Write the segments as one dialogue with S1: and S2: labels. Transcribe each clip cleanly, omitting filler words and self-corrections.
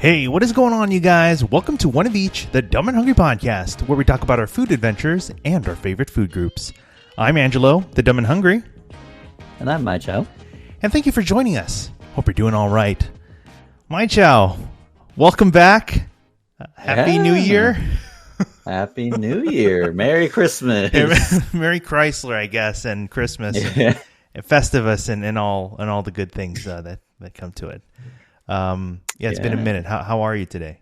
S1: Hey, what is going on, you guys? Welcome to One of Each, the Dumb and Hungry podcast, where we talk about our food adventures and our favorite food groups. I'm Angelo, the Dumb and Hungry.
S2: And I'm Mychow.
S1: And thank you for joining us. Hope you're doing all right. Mychow, welcome back. Happy New Year.
S2: Happy New Year. Merry Christmas.
S1: Merry Chrysler, I guess, and Christmas, and Festivus, and all the good things that come to it. It's been a minute. How are you today?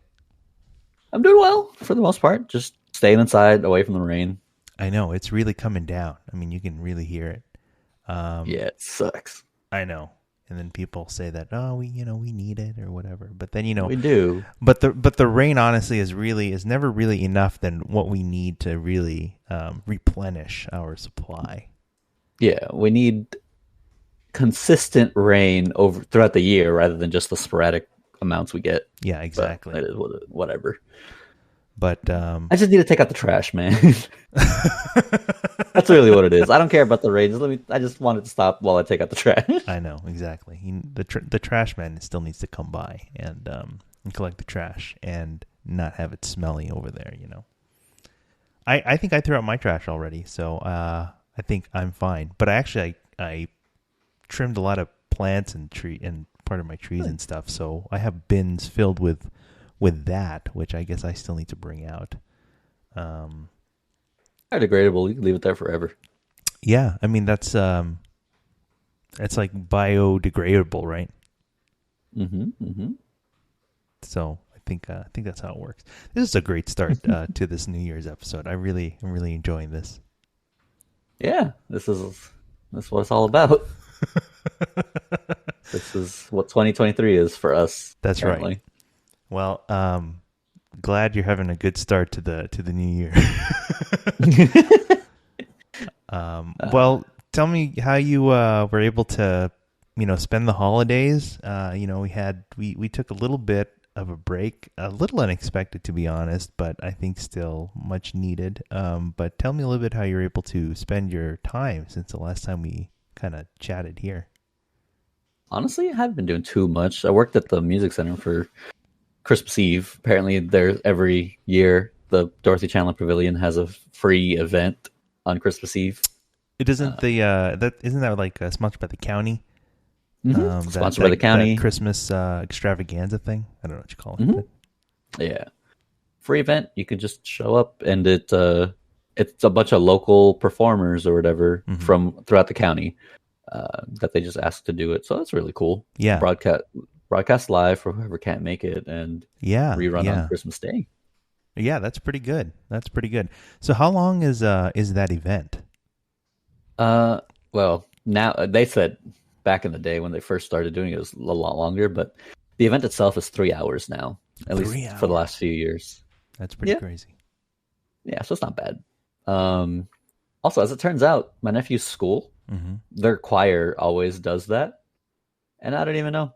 S2: I'm doing well for the most part. Just staying inside, away from the rain.
S1: I know it's really coming down. I mean, you can really hear it.
S2: It sucks.
S1: I know. And then people say that, we need it or whatever. But then we
S2: do.
S1: But the rain honestly is never really enough than what we need to really replenish our supply.
S2: Yeah, we need consistent rain throughout the year rather than just the sporadic amounts we get.
S1: Yeah, exactly.
S2: But it is whatever.
S1: But
S2: I just need to take out the trash, man. That's really what it is. I don't care about the rain. I just want it to stop while I take out the trash. I
S1: know, exactly. The trash man still needs to come by and collect the trash and not have it smelly over there. I think I threw out my trash already, so I think I'm fine. But I trimmed a lot of plants and part of my trees and stuff, so I have bins filled with that, which I guess I still need to bring out.
S2: Biodegradable, you can leave it there forever.
S1: Yeah, I mean that's it's like biodegradable, right?
S2: Mm-hmm.
S1: So I think that's how it works. This is a great start to this New Year's episode. I'm really enjoying this.
S2: Yeah, this is what it's all about. This is what 2023 is for us.
S1: That's
S2: currently.
S1: Right. Well, glad you're having a good start to the new year. Well, tell me how you were able to, spend the holidays. We took a little bit of a break, a little unexpected to be honest, but I think still much needed. But tell me a little bit how you're able to spend your time since the last time we kind of chatted here.
S2: Honestly, I haven't been doing too much. I worked at the music center for Christmas Eve. Apparently, every year the Dorothy Chandler Pavilion has a free event on Christmas Eve.
S1: It isn't isn't that like sponsored by the county?
S2: Mm-hmm. Sponsored by the county.
S1: That Christmas extravaganza thing. I don't know what you call it.
S2: Mm-hmm. Yeah, free event. You can just show up, and it's a bunch of local performers or whatever from throughout the county that they just ask to do it. So that's really cool.
S1: Yeah,
S2: broadcast live for whoever can't make it, and rerun on Christmas Day.
S1: Yeah, that's pretty good. So how long is that event?
S2: Well, now they said back in the day when they first started doing it was a lot longer, but the event itself is 3 hours now, at least for the last few years.
S1: That's pretty crazy.
S2: Yeah, so it's not bad. Also, as it turns out, my nephew's school, their choir always does that, and I don't even know.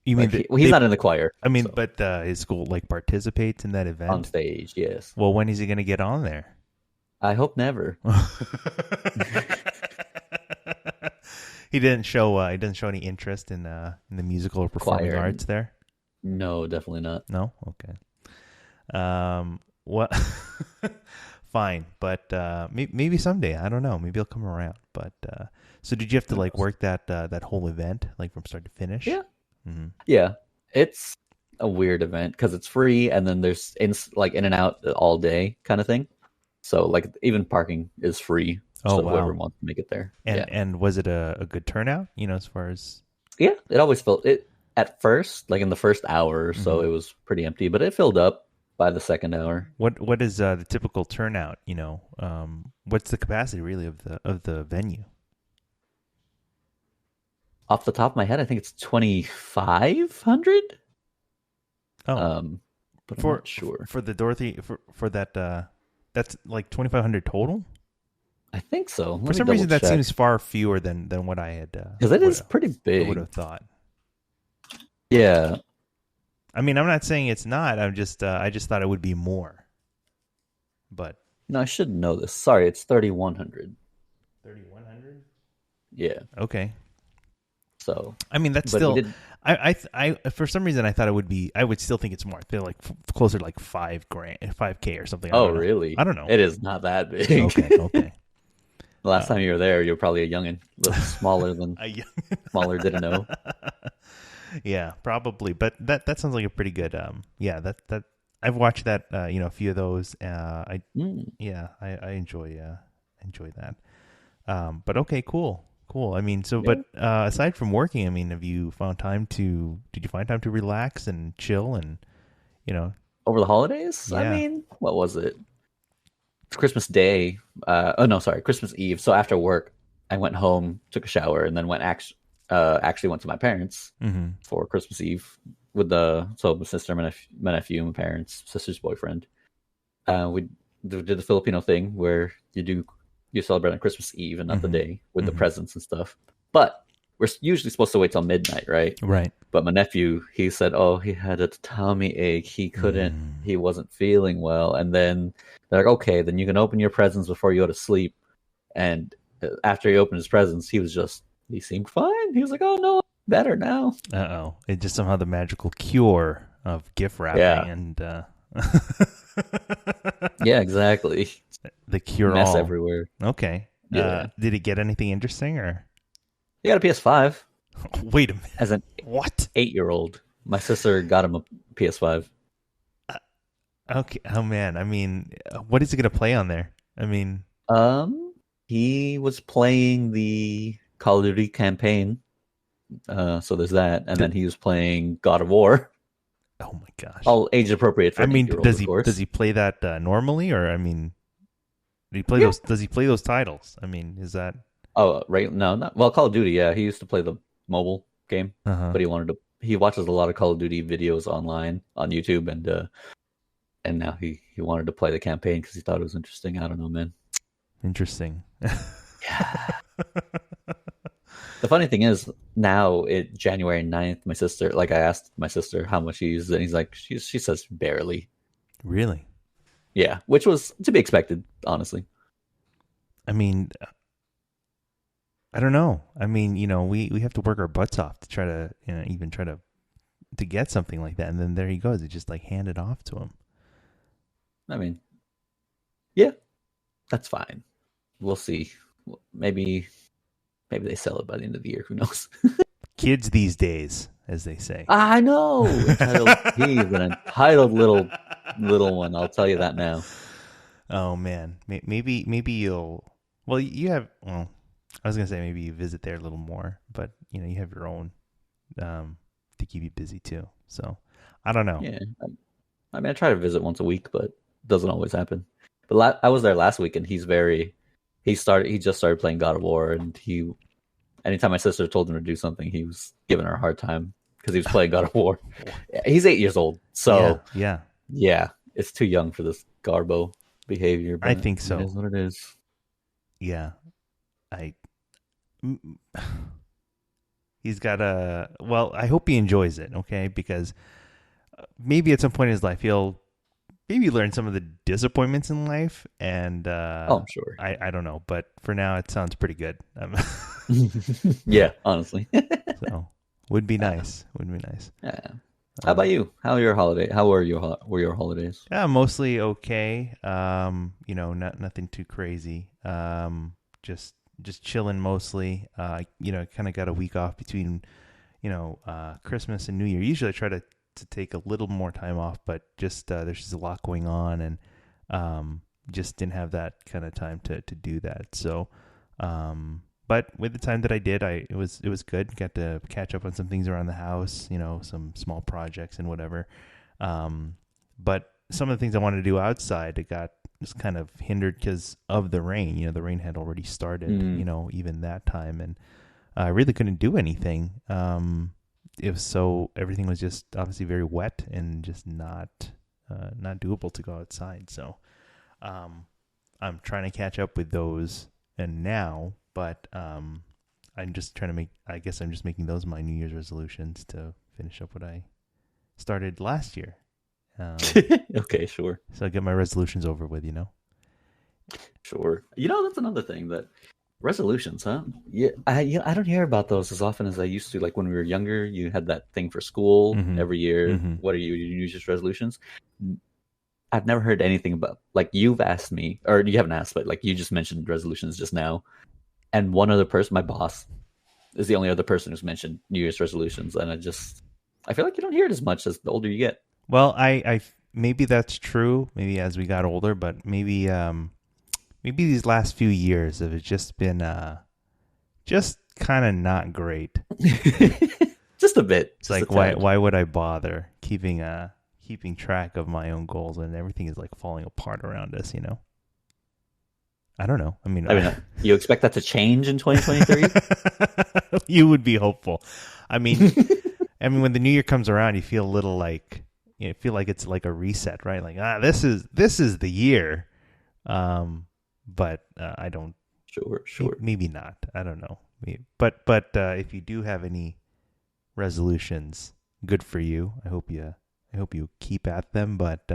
S1: You mean
S2: he's not in the choir?
S1: I mean, but his school participates in that event
S2: on stage. Yes.
S1: Well, when is he going to get on there?
S2: I hope never.
S1: He didn't show any interest in the musical or performing arts there.
S2: No, definitely not.
S1: No, okay. What? Fine, but maybe someday. I don't know. Maybe he'll come around. But so did you have to work that whole event from start to finish?
S2: Yeah. Mm-hmm. Yeah, it's a weird event because it's free, and then there's in and out all day kind of thing. So even parking is free. So whoever wants to make it there.
S1: And was it a good turnout? As far as
S2: it always felt it at first, in the first hour or so, it was pretty empty, but it filled up by the second hour.
S1: What is the typical turnout? What's the capacity really of the venue?
S2: Off the top of my head, I think it's 2,500.
S1: Oh,
S2: but I'm not sure
S1: for the Dorothy for that. That's 2,500 total.
S2: I think so.
S1: For some reason, that seems far fewer than what I had.
S2: Because it is pretty big.
S1: I would have thought.
S2: Yeah.
S1: I mean, I'm not saying it's not. I just thought it would be more. But
S2: no, I should know this. Sorry, it's 3,100.
S1: 3,100.
S2: Yeah.
S1: Okay.
S2: So
S1: I mean, that's still. For some reason I thought it would be. I would still think it's more. They're like closer to like 5 grand, 5K or something. I
S2: Oh,
S1: don't know. I
S2: really?
S1: don't know.
S2: It is not that big.
S1: Okay, okay.
S2: The last time you were there, you were probably a youngin, a little smaller than
S1: I,
S2: smaller. Didn't know.
S1: yeah, probably. But that sounds like a pretty good. Yeah, that I've watched that. A few of those.
S2: Mm,
S1: I enjoy that. But okay, cool. Cool. I mean,
S2: yeah.
S1: but aside from working, I mean, did you find time to relax and chill and, you know,
S2: Over the holidays, I
S1: yeah.
S2: mean, what was it? It's Christmas Day. Oh no, sorry, Christmas Eve. So after work, I went home, took a shower, and then actually went to my parents
S1: Mm-hmm.
S2: for Christmas Eve with my sister, my nephew, my parents, sister's boyfriend. We did the Filipino thing where you celebrate on Christmas Eve and not the
S1: Mm-hmm.
S2: day with the
S1: Mm-hmm.
S2: presents and stuff. But we're usually supposed to wait till midnight, right?
S1: Right.
S2: But my nephew, he said, oh, he had a tummy ache.
S1: Mm.
S2: He wasn't feeling well. And then they're like, okay, then you can open your presents before you go to sleep. And after he opened his presents, he seemed fine. He was like, oh, no, I'm better now.
S1: Uh-oh. It just somehow the magical cure of gift wrapping
S2: Yeah.
S1: and
S2: Yeah, exactly.
S1: the cure
S2: Mess
S1: all.
S2: everywhere.
S1: Okay.
S2: Yeah.
S1: Did he get anything interesting or?
S2: He got a PS5
S1: Wait a minute.
S2: as an
S1: What?
S2: 8-year-old. My sister got him a PS5.
S1: Okay. Oh man. I mean, what is he gonna play on there? I mean,
S2: He was playing the Call of Duty campaign. So there's that. And then he was playing God of War.
S1: oh my gosh.
S2: All age appropriate for
S1: I
S2: an
S1: mean,
S2: 8-year-old, of course.
S1: does he play that normally, or I mean,
S2: Yeah.
S1: does he play those titles? I mean, is that
S2: Oh, right. No, not well. Call of Duty. Yeah, he used to play the mobile game,
S1: uh-huh.
S2: but he watches a lot of Call of Duty videos online on YouTube, and now he wanted to play the campaign because he thought it was interesting. I don't know, man.
S1: Interesting.
S2: Yeah. The funny thing is, now January 9th, my sister, like I asked my sister how much she uses, and he's like, she says barely.
S1: Really?
S2: Yeah, which was to be expected, honestly.
S1: I mean, I don't know. I mean, we have to work our butts off to try to, even try to get something like that, and then there he goes. It just like hand it off to him.
S2: I mean, yeah, that's fine. We'll see. Maybe they sell it by the end of the year. Who knows?
S1: Kids these days, as they say.
S2: I know. He's an entitled little one. I'll tell you that now.
S1: Oh man, maybe you'll. Well, you have. Well, I was gonna say maybe you visit there a little more, but you have your own to keep you busy too. So I don't know.
S2: Yeah, I mean, I try to visit once a week, but it doesn't always happen. But I was there last week, and he just started playing God of War, and anytime my sister told him to do something, he was giving her a hard time because he was playing God of War. He's 8 years old, so
S1: yeah,
S2: it's too young for this garbo behavior. But
S1: I think so.
S2: It is what it is.
S1: Yeah, he's got a. Well, I hope he enjoys it. Okay, because maybe at some point in his life he'll maybe learn some of the disappointments in life, and
S2: I'm sure.
S1: I don't know, but for now it sounds pretty good.
S2: Yeah, honestly.
S1: So would be nice. Would be nice.
S2: Yeah. How about you? How were your holidays?
S1: Yeah, mostly okay. Nothing too crazy. Just chilling mostly. Kind of got a week off between, Christmas and New Year. Usually I try to take a little more time off, but just there's just a lot going on, and just didn't have that kind of time to do that. So, but with the time that I did, it was good. Got to catch up on some things around the house, some small projects and whatever. But some of the things I wanted to do outside, it got just kind of hindered because of the rain. The rain had already started, even that time, and I really couldn't do anything. Everything was just obviously very wet and just not doable to go outside. So, I'm trying to catch up with those and now, but I'm just trying to I guess I'm just making those my New Year's resolutions to finish up what I started last year.
S2: Okay, sure.
S1: So I get my resolutions over with,
S2: Sure. That's another thing that Resolutions, huh? I don't hear about those as often as I used to. Like when we were younger, you had that thing for school
S1: Mm-hmm.
S2: every year.
S1: Mm-hmm.
S2: What are your New Year's resolutions? I've never heard anything about, like, you've asked me, or you haven't asked, but like you just mentioned resolutions just now, and one other person, my boss, is the only other person who's mentioned New Year's resolutions, and I feel like you don't hear it as much as the older you get.
S1: Well, maybe that's true. Maybe as we got older, but maybe these last few years have just been just kind of not great.
S2: Just a bit,
S1: It's
S2: just a
S1: like
S2: tad.
S1: why would I bother keeping track of my own goals when everything is like falling apart around us, you know? I don't know. I mean,
S2: I mean, you expect that to change in 2023?
S1: you would be hopeful. I mean, when the new year comes around, you feel a little like feel like it's like a reset, right? Like this is the year. But I don't.
S2: Sure, sure.
S1: Maybe not. I don't know. But if you do have any resolutions, good for you. I hope you keep at them. But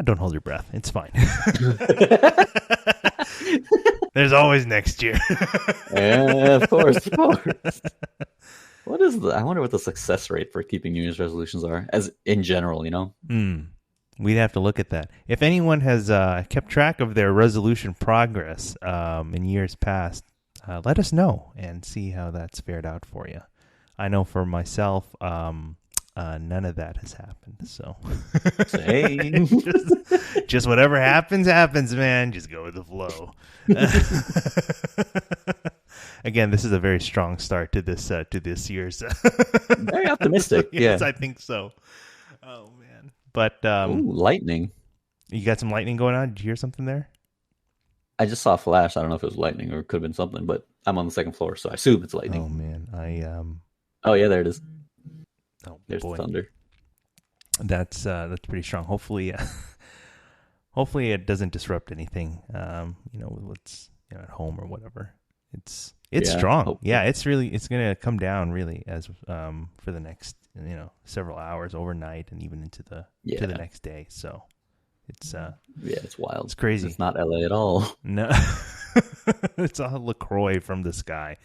S1: don't hold your breath. It's fine. There's always next year.
S2: Yeah, of course, of course. What is I wonder what the success rate for keeping New Year's resolutions are, as in general, you know?
S1: We'd have to look at that. If anyone has kept track of their resolution progress in years past, let us know and see how that's fared out for you. I know for myself, none of that has happened. So,
S2: Same.
S1: just whatever happens, man. Just go with the flow. Again, this is a very strong start to this year's.
S2: Very optimistic.
S1: Yes,
S2: Yeah.
S1: I think so. Oh man, but
S2: Ooh, lightning.
S1: you got some lightning going on. Did you hear something there?
S2: I just saw a flash. I don't know if it was lightning or it could have been something, but I'm on the second floor, so I assume it's lightning.
S1: Oh man,
S2: Oh yeah, there it is.
S1: oh
S2: There's
S1: boy,
S2: the thunder.
S1: that's pretty strong. Hopefully, hopefully it doesn't disrupt anything. What's at home or whatever. It's
S2: Yeah,
S1: strong.
S2: hopefully.
S1: Yeah, it's gonna come down really as for the next several hours overnight and even into the
S2: Yeah.
S1: to the next day. So it's
S2: Yeah, it's wild.
S1: it's crazy.
S2: It's not LA at all.
S1: No, it's all LaCroix from the sky.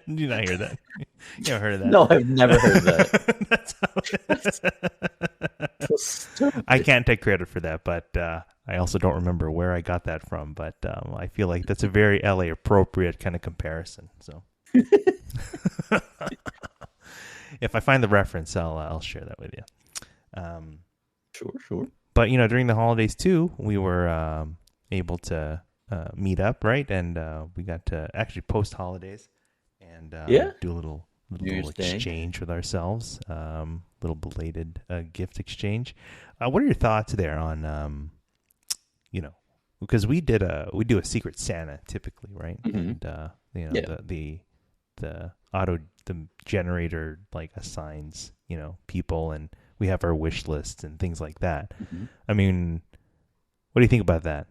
S1: Did you not hear that? You never heard of that?
S2: No, I've never heard that.
S1: That's how
S2: So stupid.
S1: I can't take credit for that, but I also don't remember where I got that from. But I feel like that's a very LA appropriate kind of comparison. So if I find the reference, I'll share that with you.
S2: Sure.
S1: But during the holidays too, we were able to meet up, right? And we got to actually post holidays and do a little
S2: New Year's Day.
S1: exchange with ourselves, little belated gift exchange. What are your thoughts there on because we do a Secret Santa typically, right?
S2: Mhm.
S1: And
S2: Yeah.
S1: the generator like assigns people, and we have our wish lists and things like that.
S2: Mhm.
S1: I mean, what do you think about that?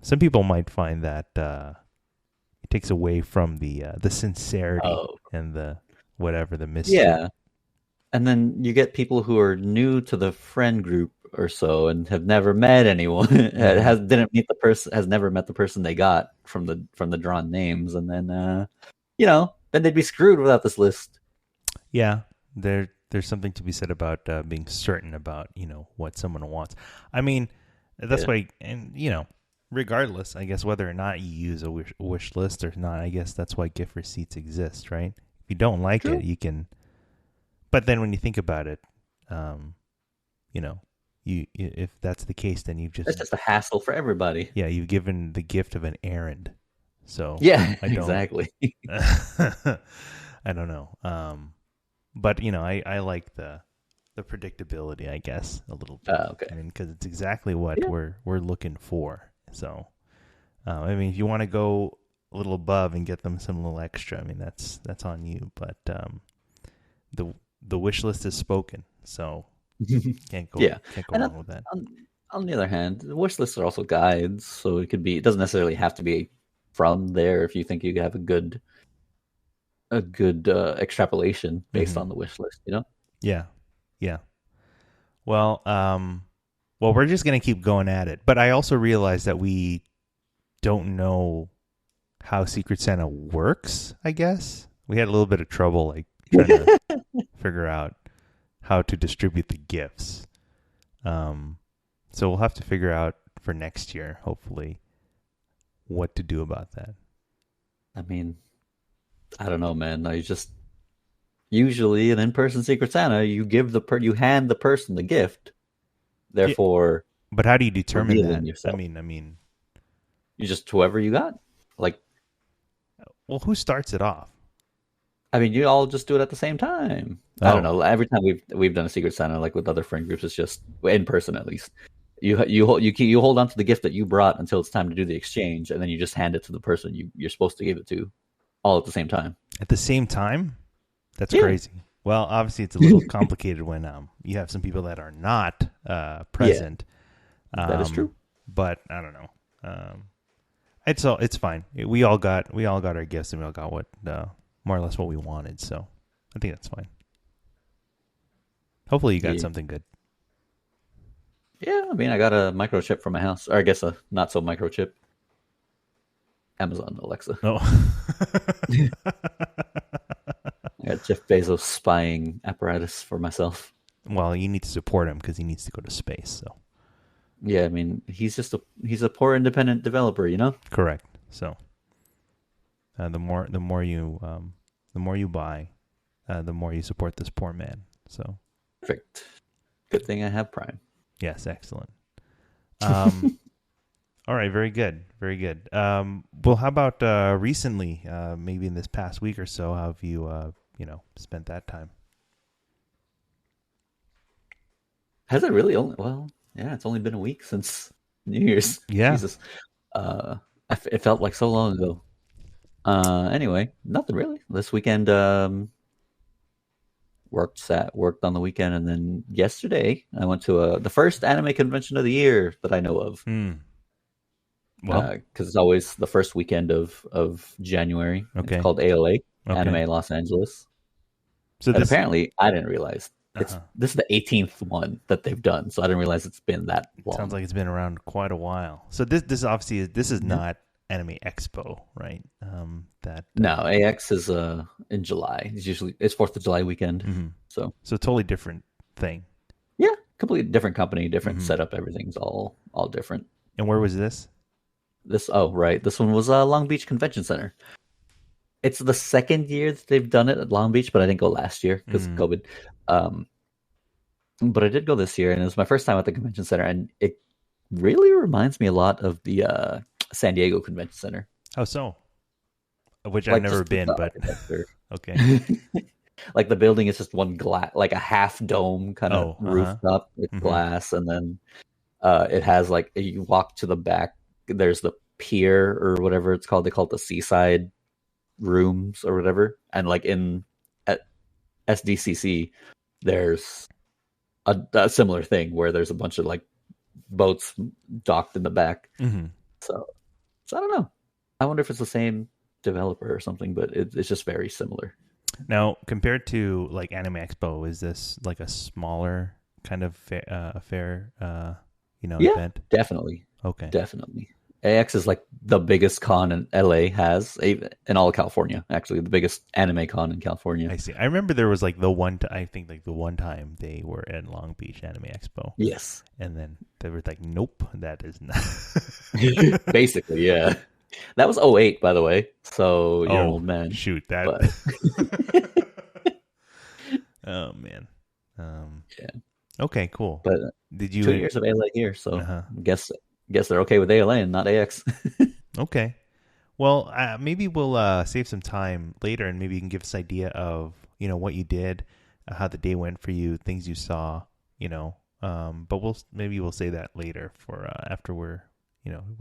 S1: Some people might find that it takes away from the sincerity
S2: Oh,
S1: and the mystery.
S2: yeah. And then you get people who are new to the friend group or so and have never met anyone, has never met the person they got from the drawn names, and then then they'd be screwed without this list.
S1: Yeah, there's something to be said about being certain about what someone wants. I mean, that's
S2: Yeah.
S1: why, and regardless, I guess whether or not you use a wish list or not, I guess that's why gift receipts exist, right? If you don't like
S2: True.
S1: it, you can. But then when you think about it, if that's the case, then you've
S2: That's just a hassle for everybody.
S1: you've given the gift of an errand. So
S2: Yeah,
S1: I don't,
S2: exactly.
S1: I don't know. But I like the predictability, I guess, a little bit.
S2: Okay.
S1: I mean, because it's exactly what
S2: Yeah.
S1: we're looking for. So, I mean, if you want to go a little above and get them some little extra, I mean, that's on you. But the wish list is spoken, so can't go
S2: And
S1: wrong with that.
S2: on the other hand, the wish lists are also guides, so it doesn't necessarily have to be from there if you think you have a good extrapolation based on the wish list,
S1: Yeah. Well, Well, we're just gonna keep going at it. But I also realize that we don't know how Secret Santa works. I guess we had a little bit of trouble, like trying to figure out how to distribute the gifts. So we'll have to figure out for next year, hopefully, what to do about that.
S2: I mean, I don't know, man. I just usually an in-person Secret Santa, you give you hand the person the gift,
S1: Yeah,
S2: therefore
S1: but how do you determine
S2: revealing
S1: that?
S2: yourself.
S1: I mean,
S2: You just whoever you got. Like,
S1: well, who starts it off?
S2: I mean, you all just do it at the same time. I don't
S1: Oh,
S2: know. Every time we've done a Secret Santa, like with other friend groups, it's just in person at least. You hold on to the gift that you brought until it's time to do the exchange, and then you just hand it to the person you're supposed to give it to, all at the same time.
S1: at the same time? That's
S2: Yeah,
S1: crazy. Well, obviously, it's a little complicated when you have some people that are not
S2: yeah,
S1: present.
S2: that is true.
S1: But I don't know. It's fine. We all got our gifts, and we all got what more or less what we wanted. So I think that's fine. Hopefully, you got
S2: Yeah.
S1: something good.
S2: Yeah, I mean, I got a microchip from my house, or I guess a not so microchip. Amazon Alexa.
S1: Oh,
S2: I got Jeff Bezos spying apparatus for myself.
S1: well, you need to support him because he needs to go to space. So
S2: Yeah, I mean, he's a poor independent developer, you know?
S1: correct. So the more you buy, the more you support this poor man. So
S2: Perfect. Good thing I have Prime.
S1: yes, excellent. All right, very good, very good. Well, how about recently? Maybe in this past week or so, how have you spent that time?
S2: Has it really only? Well, yeah, it's only been a week since New Year's.
S1: Yeah.
S2: Jesus, uh, it felt like so long ago. Anyway, nothing really. This weekend, worked on the weekend, and then yesterday I went to the first anime convention of the year that I know of.
S1: Hmm. Well,
S2: Because it's always the first weekend of January. It's
S1: okay,
S2: called ALA,
S1: okay.
S2: Anime Los Angeles.
S1: So
S2: And
S1: this,
S2: apparently, I didn't realize
S1: uh
S2: this is the 18th one that they've done, so I didn't realize it's been that
S1: sounds
S2: long.
S1: like it's been around quite a while. So this obviously this is
S2: Yeah.
S1: not Anime Expo, right? That
S2: No, AX is in July. It's 4th of July weekend.
S1: mhm.
S2: So
S1: So totally different thing.
S2: yeah, completely different company, different
S1: Hmm.
S2: setup. Everything's all different.
S1: And where was this?
S2: This one was Long Beach Convention Center. It's the second year that they've done it at Long Beach, but I didn't go last year because of
S1: Mm.
S2: COVID. Um, but I did go this year, and it was my first time at the convention center, and it really reminds me a lot of the San Diego Convention Center.
S1: How so? Which I've
S2: Like
S1: never
S2: just with
S1: been,
S2: the
S1: but
S2: architecture.
S1: okay.
S2: Like the building is just one glass, like a half dome kind of
S1: Oh,
S2: rooftop with
S1: hmm.
S2: glass, and then it has like you walk to the back. There's the pier or whatever it's called. They call it the seaside rooms or whatever. And like at SDCC, there's a similar thing where there's a bunch of like boats docked in the back.
S1: Hmm.
S2: So I don't know. I wonder if it's the same developer or something, but it's just very similar.
S1: Now, compared to like Anime Expo, is this like a smaller kind of affair?
S2: Yeah,
S1: Event.
S2: definitely.
S1: Okay.
S2: Definitely. AX is like the biggest con in LA has in all of California. Actually, the biggest anime con in California.
S1: I see. I remember there was like the one. I think like the one time they were at Long Beach Anime Expo,
S2: Yes,
S1: and then they were like, "Nope, that is not."
S2: basically, yeah. That was '08, by the way. So you're an
S1: Oh
S2: old man.
S1: shoot, that.
S2: But
S1: Oh man.
S2: yeah,
S1: Okay, cool.
S2: but
S1: Did
S2: 2 years of ALA here, so
S1: Uh-huh.
S2: guess they're okay with ALA and not AX.
S1: Okay. Well, maybe we'll save some time later, and maybe you can give us an idea of what you did, how the day went for you, things you saw. But we'll say that later for after we're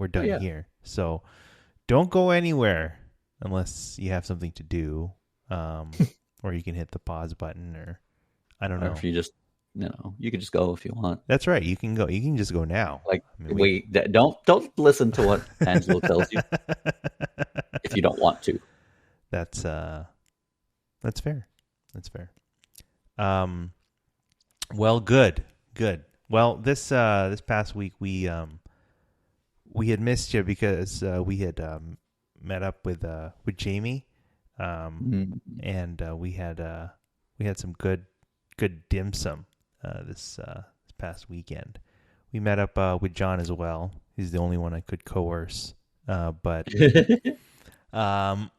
S1: done
S2: yeah.
S1: here. So don't go anywhere unless you have something to do, or you can hit the pause button, or I don't
S2: Or
S1: know.
S2: if you just, you can just go if you want.
S1: That's right. You can go. You can just go now.
S2: Like,
S1: I mean,
S2: don't listen to what Angelo tells you if you don't want to.
S1: That's fair. That's fair. Well, good. Well, this past week we had missed you because we had met up with Jamie,
S2: Mm.
S1: and we had some good dim sum this past weekend. We met up with John as well. He's the only one I could coerce, but um,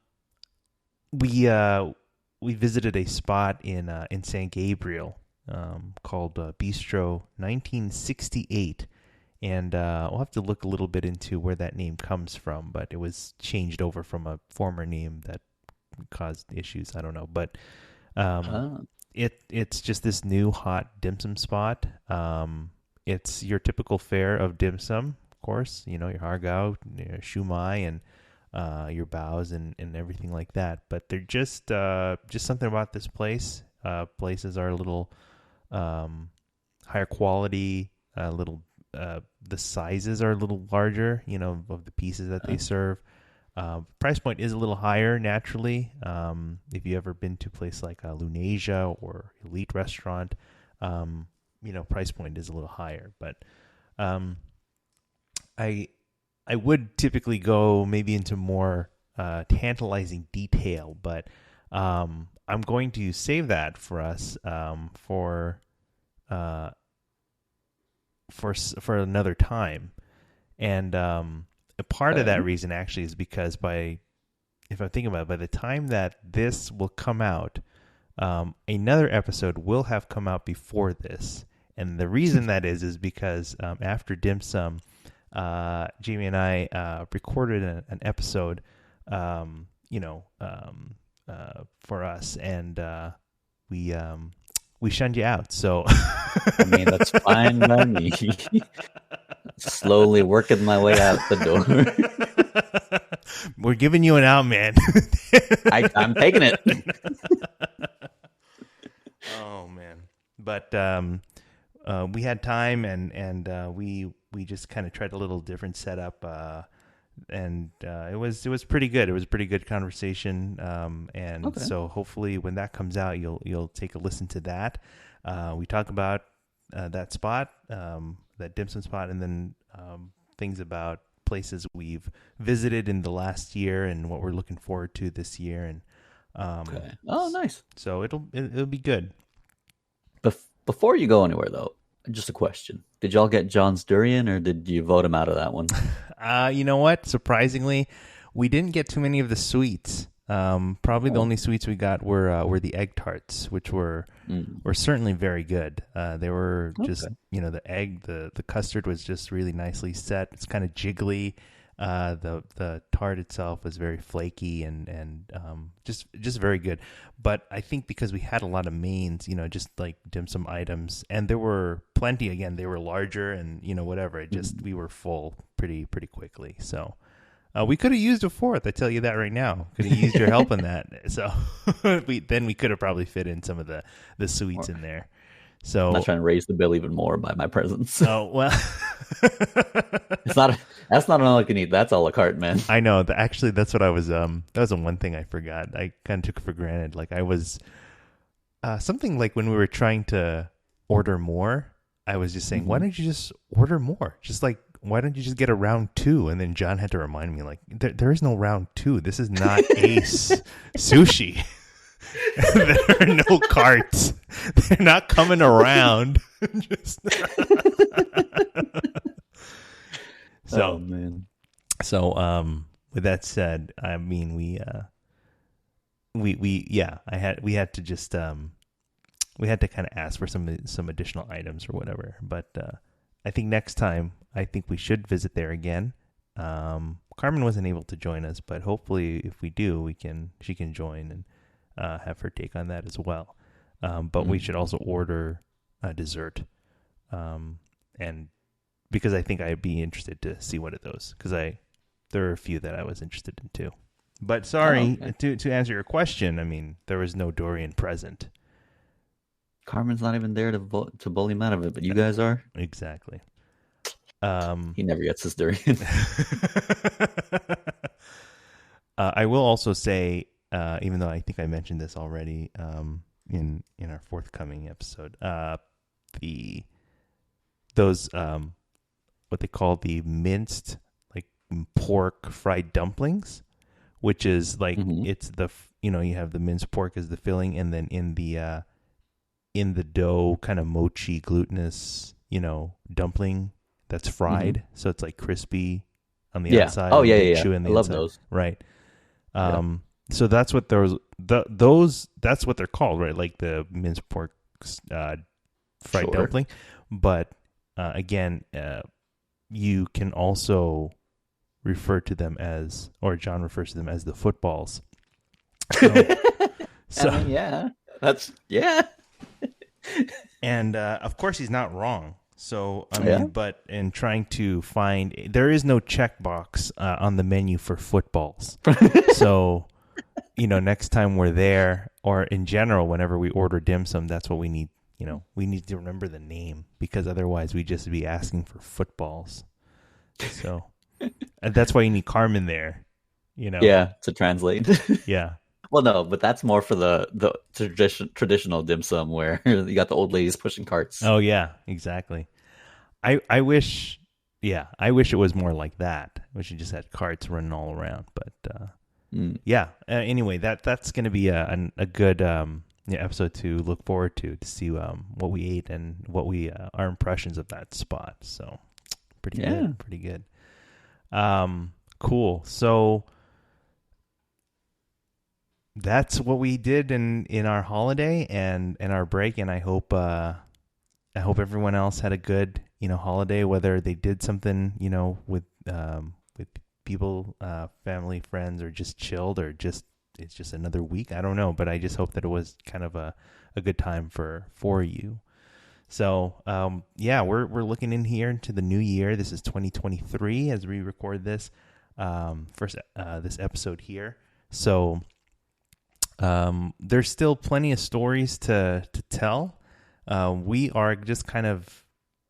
S1: we visited a spot in San Gabriel called Bistro 1968. And we'll have to look a little bit into where that name comes from, but it was changed over from a former name that caused issues. I don't know, but um,
S2: Ah,
S1: it's just this new hot dim sum spot. It's your typical fare of dim sum, of course. You know, your hargao, your shumai, and your bows and everything like that. But they're just something about this place. Places are a little higher quality, a little the sizes are a little larger, you know, of the pieces that they
S2: ah.
S1: serve. Price point is a little higher naturally. If you ever been to a place like Lunasia or Elite Restaurant, you know, price point is a little higher. But um, I I would typically go maybe into more tantalizing detail, but I'm going to save that for us uh, for another time. And a part of that
S2: Okay.
S1: reason actually is because if I'm thinking about it, by the time that this will come out, another episode will have come out before this. And the reason that is because after Dim Sum, Jamie and I recorded an episode, you know, for us, and we shunned you out. So
S2: I mean, that's fine by me. Slowly working my way out the door.
S1: we're giving you an out, man.
S2: I'm taking it.
S1: Oh man, but we had time, and we just kind of tried a little different setup, and it was pretty good. It was a pretty good conversation, and
S2: Okay.
S1: so hopefully when that comes out, you'll take a listen to that. We talk about that spot, that dim sum spot, and then things about places we've visited in the last year and what we're looking forward to this year, and um,
S2: Okay. Oh, nice.
S1: so it'll be good.
S2: Before you go anywhere, though, just a question: did y'all get John's durian, or did you vote him out of that one?
S1: You know what? Surprisingly, we didn't get too many of the sweets. Probably the
S2: Oh.
S1: only sweets we got were the egg tarts, which
S2: Mm.
S1: were certainly very good. They were just,
S2: Okay.
S1: you know, the custard was just really nicely set. It's kind of jiggly. The tart itself was very flaky and just very good. But I think because we had a lot of mains, you know, just like dim sum items, and there were plenty. Again, they were larger, and you know, whatever. It just
S2: Mm.
S1: we were full pretty quickly. So we could have used a fourth. I tell you that right now. Could have used your help in that. So we could have probably fit in some of the sweets
S2: Or-
S1: in there.
S2: I'm not
S1: So
S2: trying to raise the bill even more by my presence.
S1: oh well.
S2: It's not. That's not an all you can eat. That's a la carte, man.
S1: I know. Actually, that's what I was. That was the one thing I forgot. I kind of took it for granted. Like I was something like when we were trying to order more. I was just saying, why
S2: Mhm.
S1: don't you just order more? Just like why don't you just get a round two? And then John had to remind me, like there is no round two. This is not Ace Sushi. There are no carts. They're not coming around. Just
S2: Oh
S1: so
S2: man.
S1: with that said, I mean we yeah, we had to just we had to kind of ask for some additional items or whatever. But I think next time I think we should visit there again. Carmen wasn't able to join us, but hopefully if we do, she can join and have her take on that as well. But we should
S2: Mm.
S1: also order a dessert, and because I think I'd be interested to see one of those because there are a few that I was interested in too. But
S2: Oh,
S1: sorry
S2: okay.
S1: to answer your question. I mean, there was no Dorian present.
S2: Carmen's not even there to bully him out of it, but you guys are.
S1: Exactly. Um,
S2: He never gets his durian.
S1: I will also say, even though I think I mentioned this already in our forthcoming episode, the those what they call the minced like pork fried dumplings, which is like
S2: Hmm.
S1: it's you have the minced pork as the filling, and then in the dough kind of mochi glutinous dumpling that's
S2: Hmm.
S1: fried, so it's like crispy on the
S2: Yeah.
S1: outside
S2: Oh
S1: and
S2: yeah,
S1: then
S2: yeah, yeah.
S1: chewy on
S2: I
S1: the
S2: love
S1: inside,
S2: those.
S1: right?
S2: Yeah.
S1: So that's what those that's what they're called, right? Like the minced pork uh, fried
S2: Sure.
S1: dumpling. But again, you can also refer to them as, or John refers to them as the footballs. So,
S2: I
S1: so,
S2: mean, yeah. That's yeah.
S1: and of course he's not wrong. So, I
S2: Yeah.
S1: mean, but in trying to find, there is no checkbox on the menu for footballs. So, next time we're there, or in general, whenever we order dim sum, that's what we need. We need to remember the name, because otherwise we just be asking for footballs. So, and that's why you need Carmen there. You know,
S2: Yeah, to translate.
S1: yeah.
S2: Well, no, but that's more for the traditional dim sum where you got the old ladies pushing carts.
S1: Oh yeah, exactly. I wish, yeah, I wish it was more like that. I wish you just had carts running all around. But
S2: Mm.
S1: yeah. Anyway, that's going to be a good yeah, episode to look forward to see what we ate and what we our impressions of that spot. So pretty
S2: Yeah.
S1: good, pretty good. Cool. So that's what we did in our holiday and our break, and I hope everyone else had a good holiday, whether they did something with people, family, friends, or just chilled, or just it's just another week. I don't know, but I just hope that it was kind of a good time for you. So yeah, we're looking in here into the new year. This is 2023 as we record this first this episode here. So there's still plenty of stories to tell. We are just kind of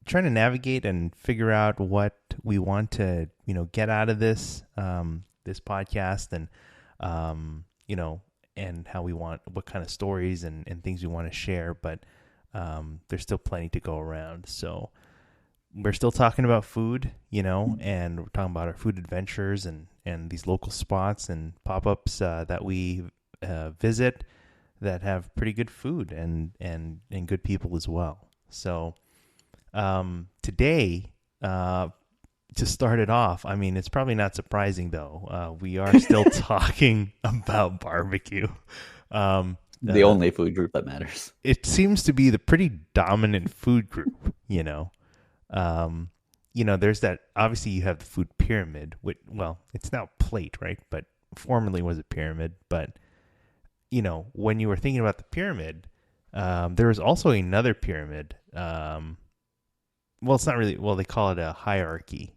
S1: trying to navigate and figure out what we want to get out of this podcast, and and how we want, what kind of stories and things we want to share. But there's still plenty to go around. So we're still talking about food, and we're talking about our food adventures and these local spots and pop-ups that we visit that have pretty good food and good people as well. So today, to start it off, I mean, it's probably not surprising though. We are still talking about barbecue. Um,
S2: The only food group that matters.
S1: it seems to be the pretty dominant food group, there's that, obviously you have the food pyramid, which, well, it's now plate, right? But formerly was a pyramid. But, when you were thinking about the pyramid, there was also another pyramid. Well, it's not really, well, they call it a hierarchy,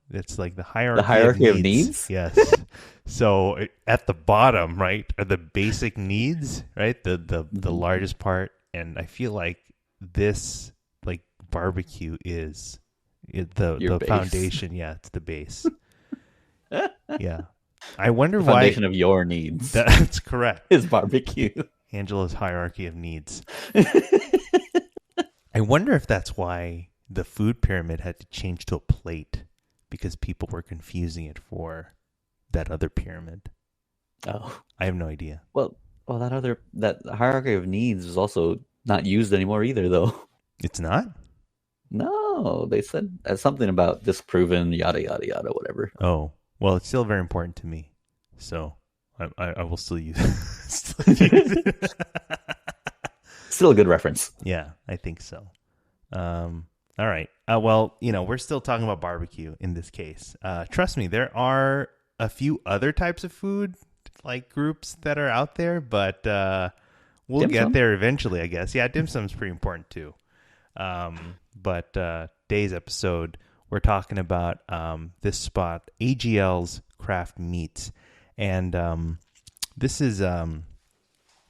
S1: it's like the
S2: The
S1: hierarchy of
S2: hierarchy of
S1: needs.
S2: needs?
S1: Yes. So at the bottom, right, are the basic needs, right? The
S2: Mhm.
S1: largest part. And I feel like this, like, barbecue is
S2: Your
S1: the
S2: base.
S1: foundation. Yeah, it's the base. Yeah. I wonder
S2: The
S1: why
S2: foundation of your needs
S1: that's correct.
S2: is barbecue.
S1: Angela's hierarchy of needs. I wonder if that's why the food pyramid had to change to a plate, because people were confusing it for that other pyramid.
S2: Oh.
S1: I have no idea.
S2: Well, that hierarchy of needs is also not used anymore either, though.
S1: It's not?
S2: No, they said something about disproven, yada yada yada, whatever.
S1: Oh, well, it's still very important to me. So I will still use it.
S2: Still a good reference.
S1: Yeah, I think so. All right. Well, we're still talking about barbecue in this case. Trust me, there are a few other types of food like groups that are out there, but we'll
S2: Dim
S1: get
S2: sum.
S1: there eventually, I guess. Yeah, dim sum's pretty important too. But today's episode, we're talking about this spot, AGL's Craft Meats, and this is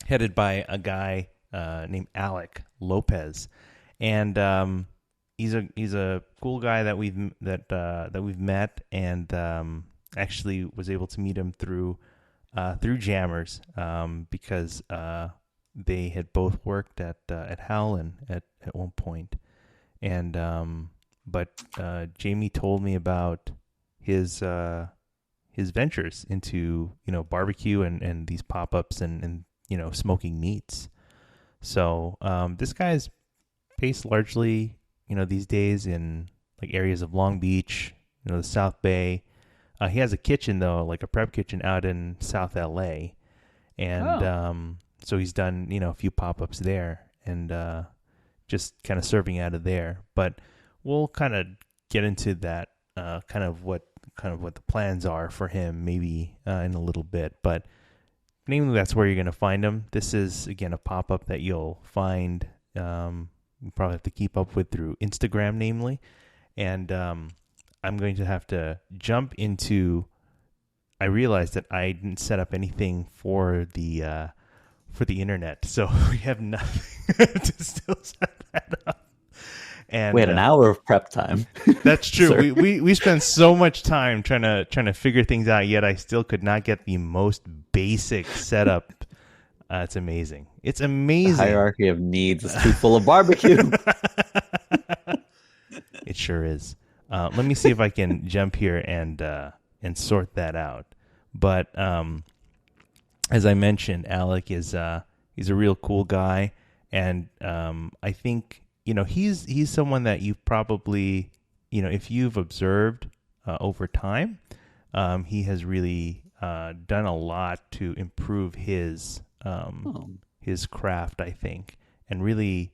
S1: headed by a guy named Alec Lopez, and he's a cool guy that we've met, and actually was able to meet him through Jammers, because they had both worked at Howland at one point. and but Jamie told me about his ventures into barbecue and these pop ups and smoking meats. So this guy's based largely these days in like areas of Long Beach, the South Bay. He has a kitchen though, like a prep kitchen out in South LA, and
S2: Oh,
S1: so he's done a few pop ups there and just kind of serving out of there. But we'll kind of get into that kind of what the plans are for him maybe in a little bit. But namely, that's where you're going to find him. This is again a pop up that you'll find. You probably have to keep up with through Instagram, namely, and I'm going to have to jump into. I realized that I didn't set up anything for the internet, so we have nothing to still set that up. And
S2: we had an hour of prep time.
S1: that's true.
S2: Sir.
S1: we spent so much time trying to figure things out, yet I still could not get the most basic setup. It's amazing. It's amazing.
S2: The hierarchy of needs is too full of barbecue.
S1: It sure is. Let me see if I can jump here and sort that out. But as I mentioned, Alec is he's a real cool guy, and I think he's someone that you've probably if you've observed over time, he has really done a lot to improve his craft, I think, and really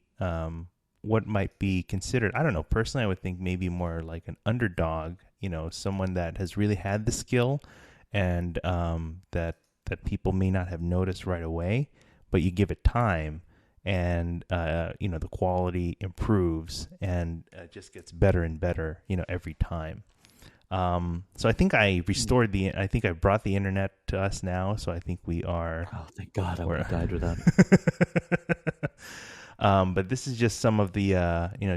S1: what might be considered, I don't know, personally I would think maybe more like an underdog, someone that has really had the skill and that people may not have noticed right away, but you give it time and the quality improves and just gets better and better every time. So I think I brought the internet to us now, so I think we are.
S2: Oh, thank God, I would have died without it.
S1: But this is just some of the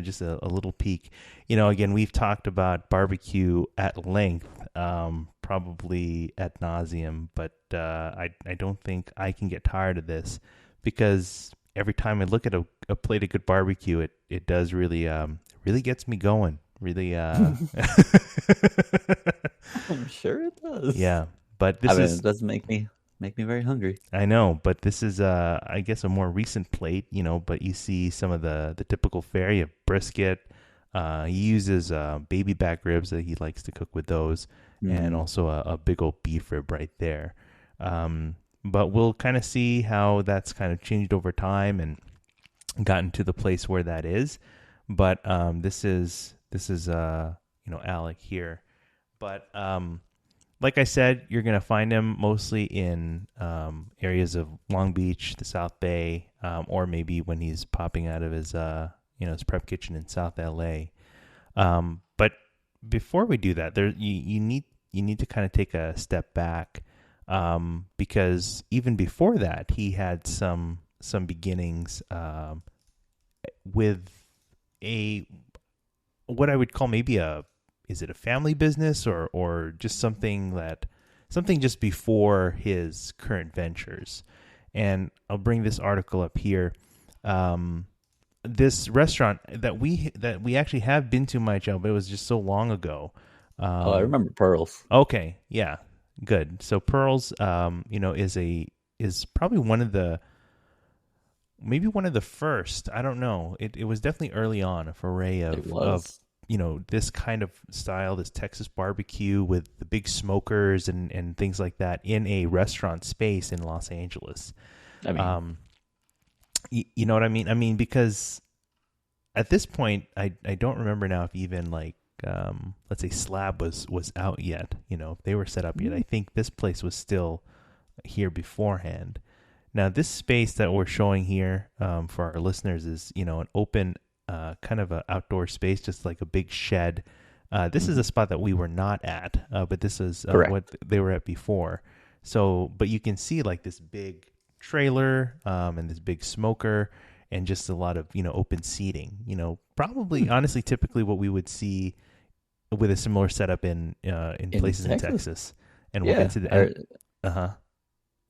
S1: just a little peek. Again, we've talked about barbecue at length, probably ad nauseum, but I don't think I can get tired of this, because every time I look at a plate of good barbecue, it does really really gets me going. Really,
S2: I'm sure it does.
S1: yeah. But
S2: it does make me very hungry.
S1: I know, but this is I guess a more recent plate, but you see some of the typical fare. You have brisket. He uses baby back ribs that he likes to cook with those, and also a big old beef rib right there. But we'll kind of see how that's kind of changed over time and gotten to the place where that is. But this is Alec here. But like I said, you're going to find him mostly in areas of Long Beach, the South Bay, or maybe when he's popping out of his his prep kitchen in South LA. But before we do that, you need to kind of take a step back, because even before that, he had some beginnings with what I would call maybe is it a family business or just something just before his current ventures. And I'll bring this article up here. This restaurant that we actually have been to, Mychow, but it was just so long ago.
S2: I remember Pearls.
S1: Okay, yeah, good. So Pearls, is probably maybe one of the first. I don't know. It was definitely early on, a foray of this kind of style, this Texas barbecue with the big smokers and things like that in a restaurant space in Los Angeles.
S2: I mean,
S1: you know what I mean? I mean, because at this point, I don't remember now if even like, let's say Slab was out yet, if they were set up yet. I think this place was still here beforehand. Now, this space that we're showing here for our listeners is, an open kind of an outdoor space, just like a big shed. This is a spot that we were not at, but this is what they were at before. So, but you can see like this big trailer and this big smoker and just a lot of, open seating. Probably, honestly, typically what we would see with a similar setup in places in Texas. And we'll get to the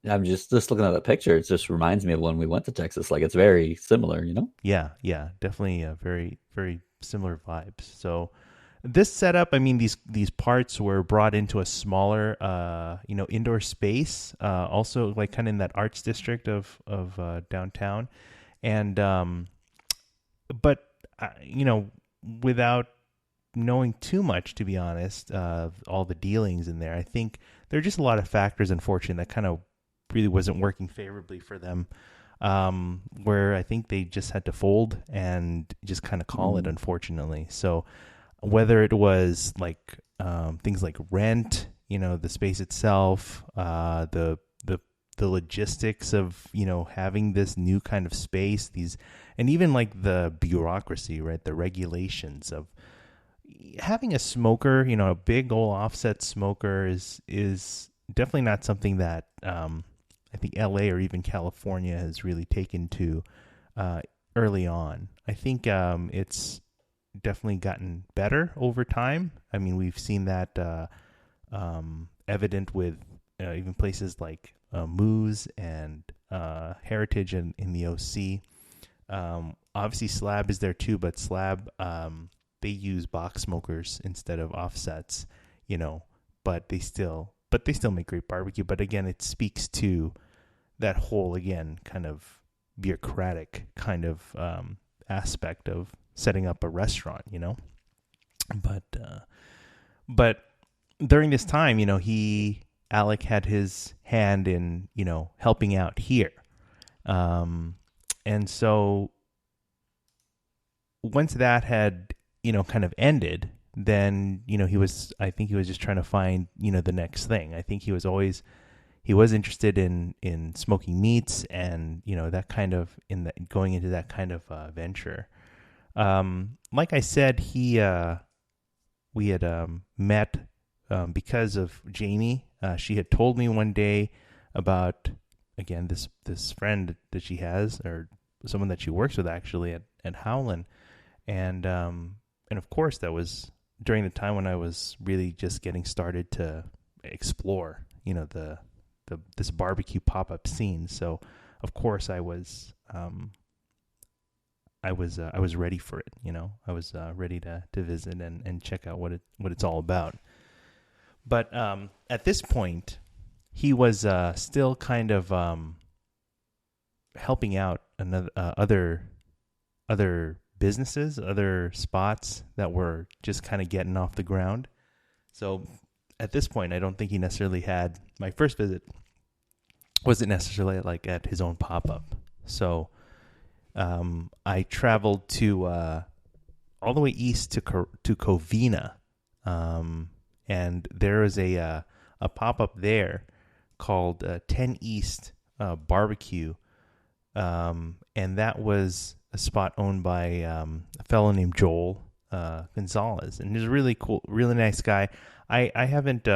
S2: I'm just looking at the picture. It just reminds me of when we went to Texas. Like, it's very similar,
S1: Yeah, definitely very, very similar vibes. So this setup, I mean, these parts were brought into a smaller, indoor space, also like kind of in that arts district of downtown, and but without knowing too much, to be honest, all the dealings in there, I think there are just a lot of factors, unfortunately, that kind of really wasn't working favorably for them. Where I think they just had to fold and just kind of call it, unfortunately. So whether it was like things like rent, the space itself, the logistics of having this new kind of space, and even like the bureaucracy, right? The regulations of having a smoker, a big old offset smoker is definitely not something that I think LA or even California has really taken to early on. I think it's definitely gotten better over time. I mean, we've seen that evident with even places like Moose and Heritage in the OC. Obviously, Slab is there too, but Slab, they use box smokers instead of offsets, but they still make great barbecue. But again, it speaks to that whole, again, kind of bureaucratic kind of aspect of setting up a restaurant, But during this time, Alec had his hand in, helping out here. And so once that had, kind of ended, then, I think he was just trying to find, the next thing. I think he was interested in smoking meats and, that kind of, going into that kind of venture. Like I said, we had met because of Jamie. She had told me one day about, again, this friend that she has, or someone that she works with actually at Howland, and of course that was during the time when I was really just getting started to explore, this barbecue pop-up scene. So of course I was ready for it. I was ready to visit and check out what it's all about. But at this point, he was still kind of helping out other businesses, other spots that were just kind of getting off the ground. So at this point, I don't think he necessarily had, my first visit wasn't necessarily like at his own pop-up. So I traveled to all the way east to Covina, and there is a pop-up there called 10 East Barbecue, and that was a spot owned by a fellow named Joel Gonzalez, and he's a really cool, really nice guy. I haven't,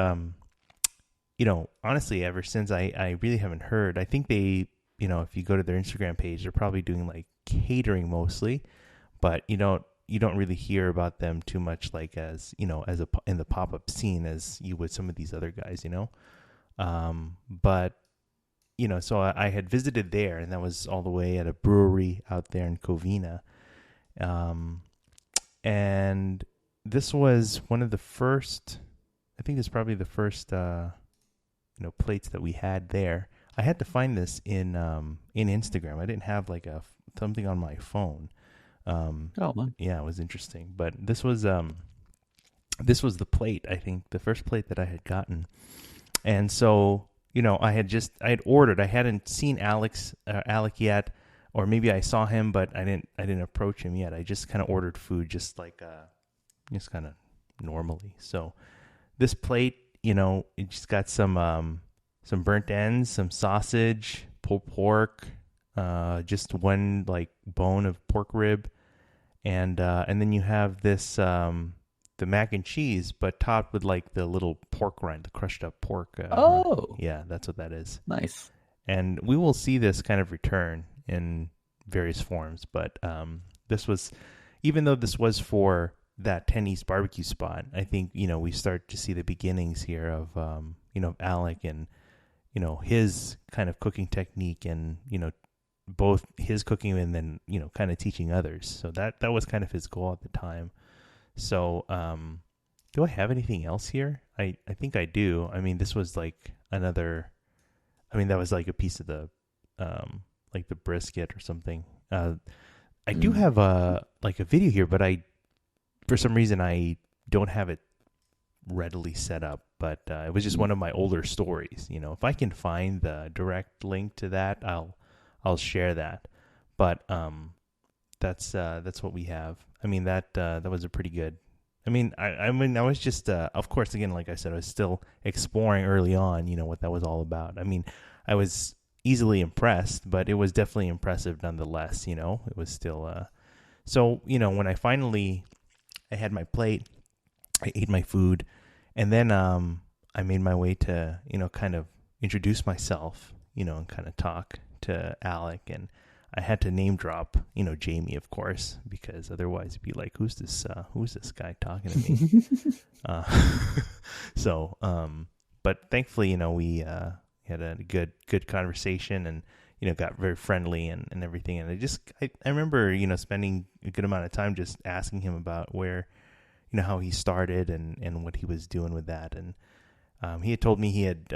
S1: honestly, ever since I really haven't heard. I think they, if you go to their Instagram page, they're probably doing like catering mostly, but you don't really hear about them too much, like as in the pop-up scene as you would some of these other guys, but so I had visited there, and that was all the way at a brewery out there in Covina, and this was one of the first, I think it's probably the first plates that we had there. I had to find this in Instagram. I didn't have like something on my phone.
S2: Oh man.
S1: Yeah, it was interesting. But this was the plate, I think, the first plate that I had gotten. And so, I had ordered. I hadn't seen Alec yet, or maybe I saw him, but I didn't approach him yet. I just kind of ordered food, just kind of normally. So this plate, it just got some burnt ends, some sausage, pulled pork, just one like bone of pork rib, and then you have this the mac and cheese, but topped with like the little pork rind, the crushed up pork. Yeah, that's what that is.
S2: Nice.
S1: And we will see this kind of return in various forms, but this was, even though this was for that 10 East barbecue spot, I think we start to see the beginnings here of Alec and his kind of cooking technique, and both his cooking and then, kind of teaching others. So that was kind of his goal at the time. So, do I have anything else here? I think I do. I mean, this was like that was like a piece of like the brisket or something. I do have like a video here, but for some reason, I don't have it readily set up. But it was just one of my older stories. If I can find the direct link to that, I'll share that. But that's what we have. I mean, that was a pretty good. I mean, I was just, of course, again, like I said, I was still exploring early on, what that was all about. I mean, I was easily impressed, but it was definitely impressive nonetheless. It was still. So when I had my plate, I ate my food, and then I made my way to kind of introduce myself, and kind of talk to Alec, and I had to name drop, Jamie, of course, because otherwise it'd be like, who's this guy talking to me? So, but thankfully, we had a good conversation, and got very friendly and everything. And I remember spending a good amount of time just asking him about where, how he started and what he was doing with that. And he had told me he had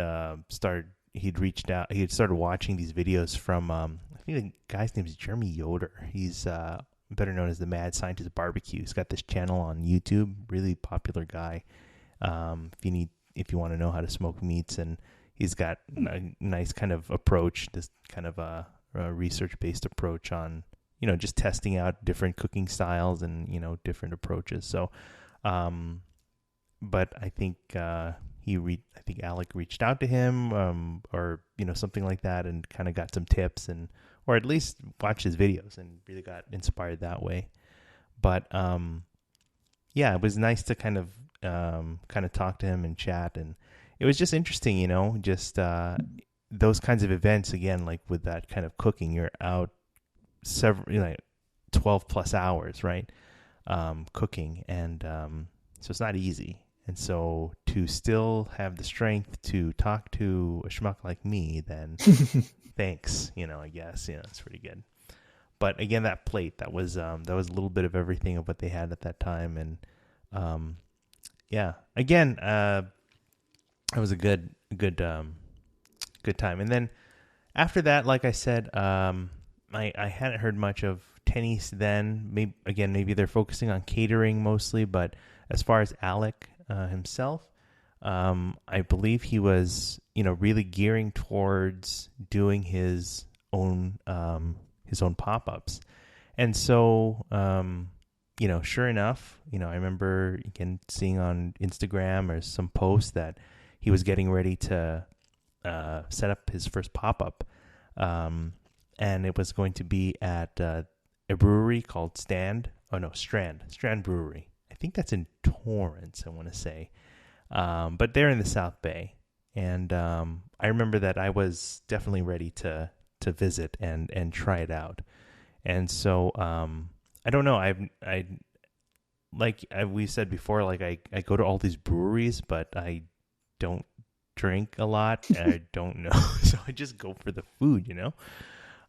S1: reached out. He had started watching these videos from, I think the guy's name is Jeremy Yoder. He's better known as the Mad Scientist Barbecue. He's got this channel on YouTube, really popular guy. If you want to know how to smoke meats, and he's got a nice kind of approach, this kind of a research-based approach on, just testing out different cooking styles and, different approaches. So, but I think I think Alec reached out to him, or something like that, and kind of got some tips, or at least watched his videos and really got inspired that way. But yeah, it was nice to kind of talk to him and chat, and it was just interesting, just those kinds of events. Again, like with that kind of cooking, you're out 12 plus hours, right? Cooking, and so it's not easy. And so to still have the strength to talk to a schmuck like me, then thanks, I guess, it's pretty good. But again, that plate, that was a little bit of everything of what they had at that time. And yeah, again, it was a good time. And then after that, like I said, I hadn't heard much of Tennis then. Maybe they're focusing on catering mostly, but as far as Alec himself, I believe he was, really gearing towards doing his own pop-ups. And so, sure enough, I remember again seeing on Instagram or some posts that he was getting ready to set up his first pop-up. And it was going to be at a brewery called Strand Brewery. I think that's in Torrance, I want to say. But they're in the South Bay. And I remember that I was definitely ready to visit and try it out. And so I don't know. We said before, like I go to all these breweries, but I don't drink a lot. And I don't know. So I just go for the food,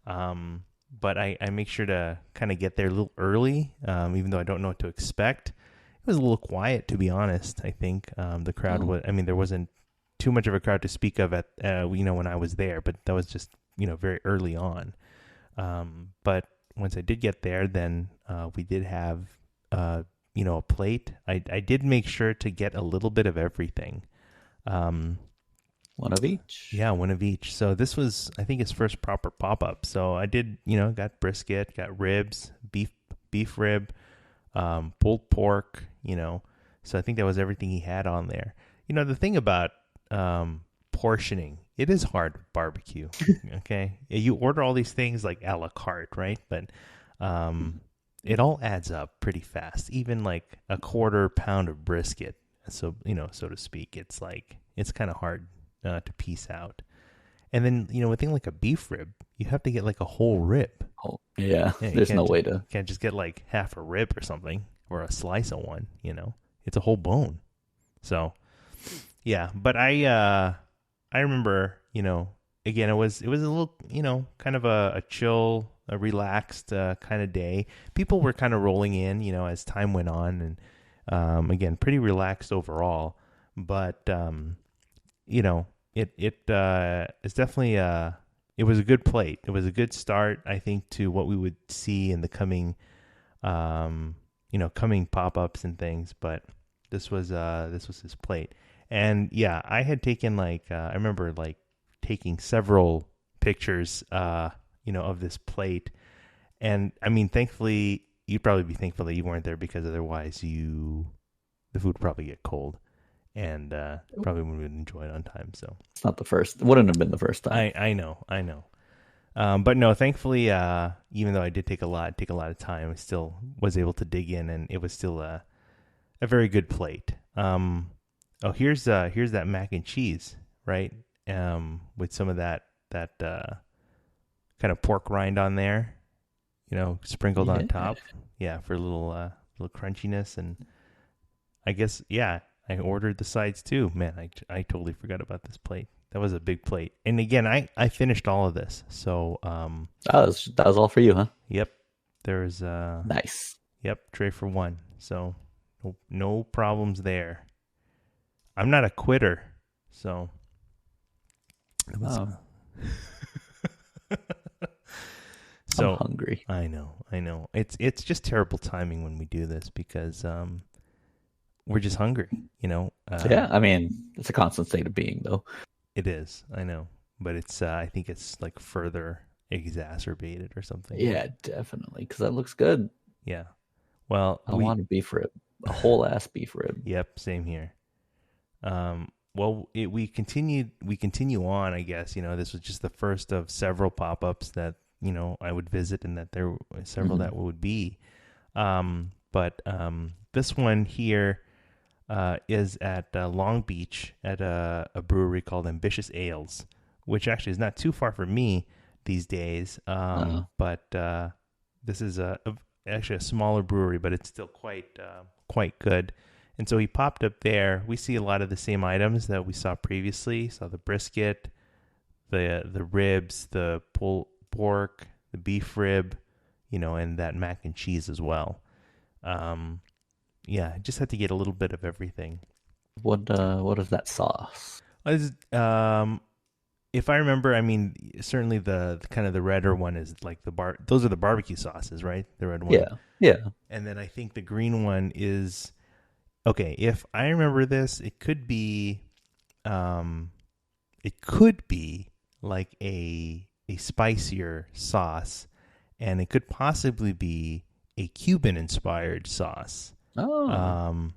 S1: But I make sure to kind of get there a little early, even though I don't know what to expect. It was a little quiet, to be honest. I think the crowd was. I mean, there wasn't too much of a crowd to speak of at when I was there, but that was just very early on. But once I did get there, then we did have a plate. I did make sure to get a little bit of everything.
S2: One of each?
S1: Yeah, one of each. So this was, I think, his first proper pop-up. So I did, got brisket, got ribs, beef rib, pulled pork, So I think that was everything he had on there. The thing about portioning, it is hard with barbecue, okay? You order all these things like a la carte, right? But it all adds up pretty fast. Even like a quarter pound of brisket, so to speak, it's kind of hard to piece out. And then a thing like a beef rib, you have to get like a whole rib.
S2: Oh, yeah. There's no way to.
S1: You can't just get like half a rib or something, or a slice of one. It's a whole bone. So yeah, but I remember again, it was a little, kind of a chill, a relaxed kind of day. People were kind of rolling in, as time went on, and again, pretty relaxed overall. But it's definitely it was a good plate. It was a good start, I think, to what we would see in the coming pop-ups and things. But this was his plate. And yeah, I had taken I remember taking several pictures of this plate. And I mean, thankfully, you'd probably be thankful that you weren't there, because otherwise the food would probably get cold, and probably wouldn't enjoy it on time. So
S2: It's not the first. It wouldn't have been the first time.
S1: I know. But no, thankfully, even though I did take a lot of time, I still was able to dig in, and it was still a very good plate. Here's that mac and cheese, right? With some of that kind of pork rind on there, sprinkled on top. Yeah, for a little crunchiness. And I guess, yeah, I ordered the sides too. Man, I totally forgot about this plate. That was a big plate. And again, I finished all of this. So
S2: That was all for you, huh?
S1: yep, there's
S2: Nice.
S1: yep, tray for one. So no problems there. I'm not a quitter, so it was,
S2: Oh,
S1: so
S2: I'm hungry.
S1: I know. It's just terrible timing when we do this, because we're just hungry,
S2: Yeah, I mean, it's a constant state of being, though.
S1: It is, I know, but it's I think it's like further exacerbated or something.
S2: Yeah, definitely, because that looks good.
S1: Yeah. Well,
S2: I want a beef rib, a whole ass beef rib.
S1: yep, same here. Well, we continue on, I guess. This was just the first of several pop-ups that, I would visit, and that there were several that would be. But this one here is at Long Beach at a brewery called Ambitious Ales, which actually is not too far from me these days. But this is actually a smaller brewery, but it's still quite good. And so he popped up there. We see a lot of the same items that we saw previously. Saw the brisket, the ribs, the pulled pork, the beef rib, and that mac and cheese as well. Yeah, just had to get a little bit of everything.
S2: What is that sauce?
S1: If I remember, I mean, certainly the kind of the redder one is like those are the barbecue sauces, right? The red one.
S2: Yeah.
S1: And then I think the green one is, okay, if I remember this, it could be like a spicier sauce, and it could possibly be a Cuban inspired sauce.
S2: Oh,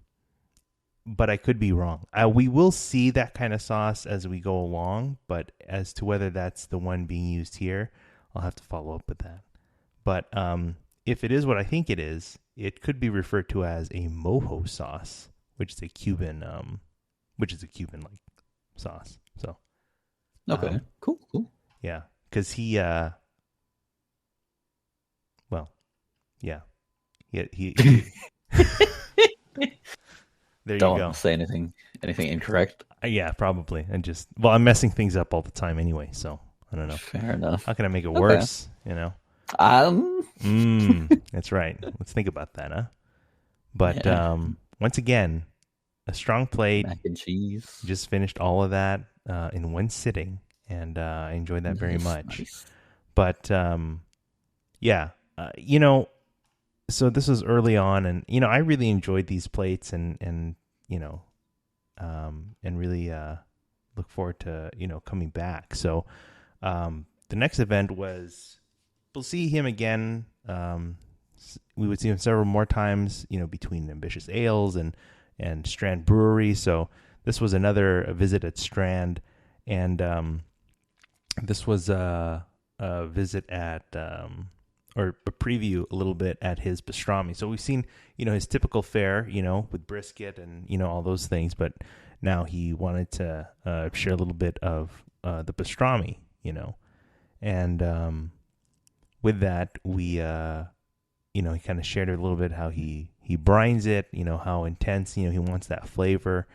S1: But I could be wrong. We will see that kind of sauce as we go along, but as to whether that's the one being used here, I'll have to follow up with that. But if it is what I think it is, it could be referred to as a mojo sauce, which is a Cuban like sauce. So
S2: okay, cool.
S1: yeah, because well, yeah, he there
S2: Don't
S1: you go.
S2: say anything incorrect.
S1: Yeah, probably. And I'm messing things up all the time anyway, so I don't know.
S2: Fair enough.
S1: How can I make it worse, That's right. Let's think about that, huh? But once again, a strong plate.
S2: Mac and cheese.
S1: Just finished all of that in one sitting, and I enjoyed that very much.
S2: Nice.
S1: But yeah, so this was early on, and I really enjoyed these plates, and really look forward to coming back. So the next event was, we'll see him again. We would see him several more times, between Ambitious Ales and Strand Brewery. So this was another visit at Strand, and this was a visit at or a preview a little bit at his pastrami. So we've seen, his typical fare, with brisket and, all those things. But now he wanted to share a little bit of the pastrami, And with that, we, he kind of shared a little bit how he brines it, how intense, he wants that flavor.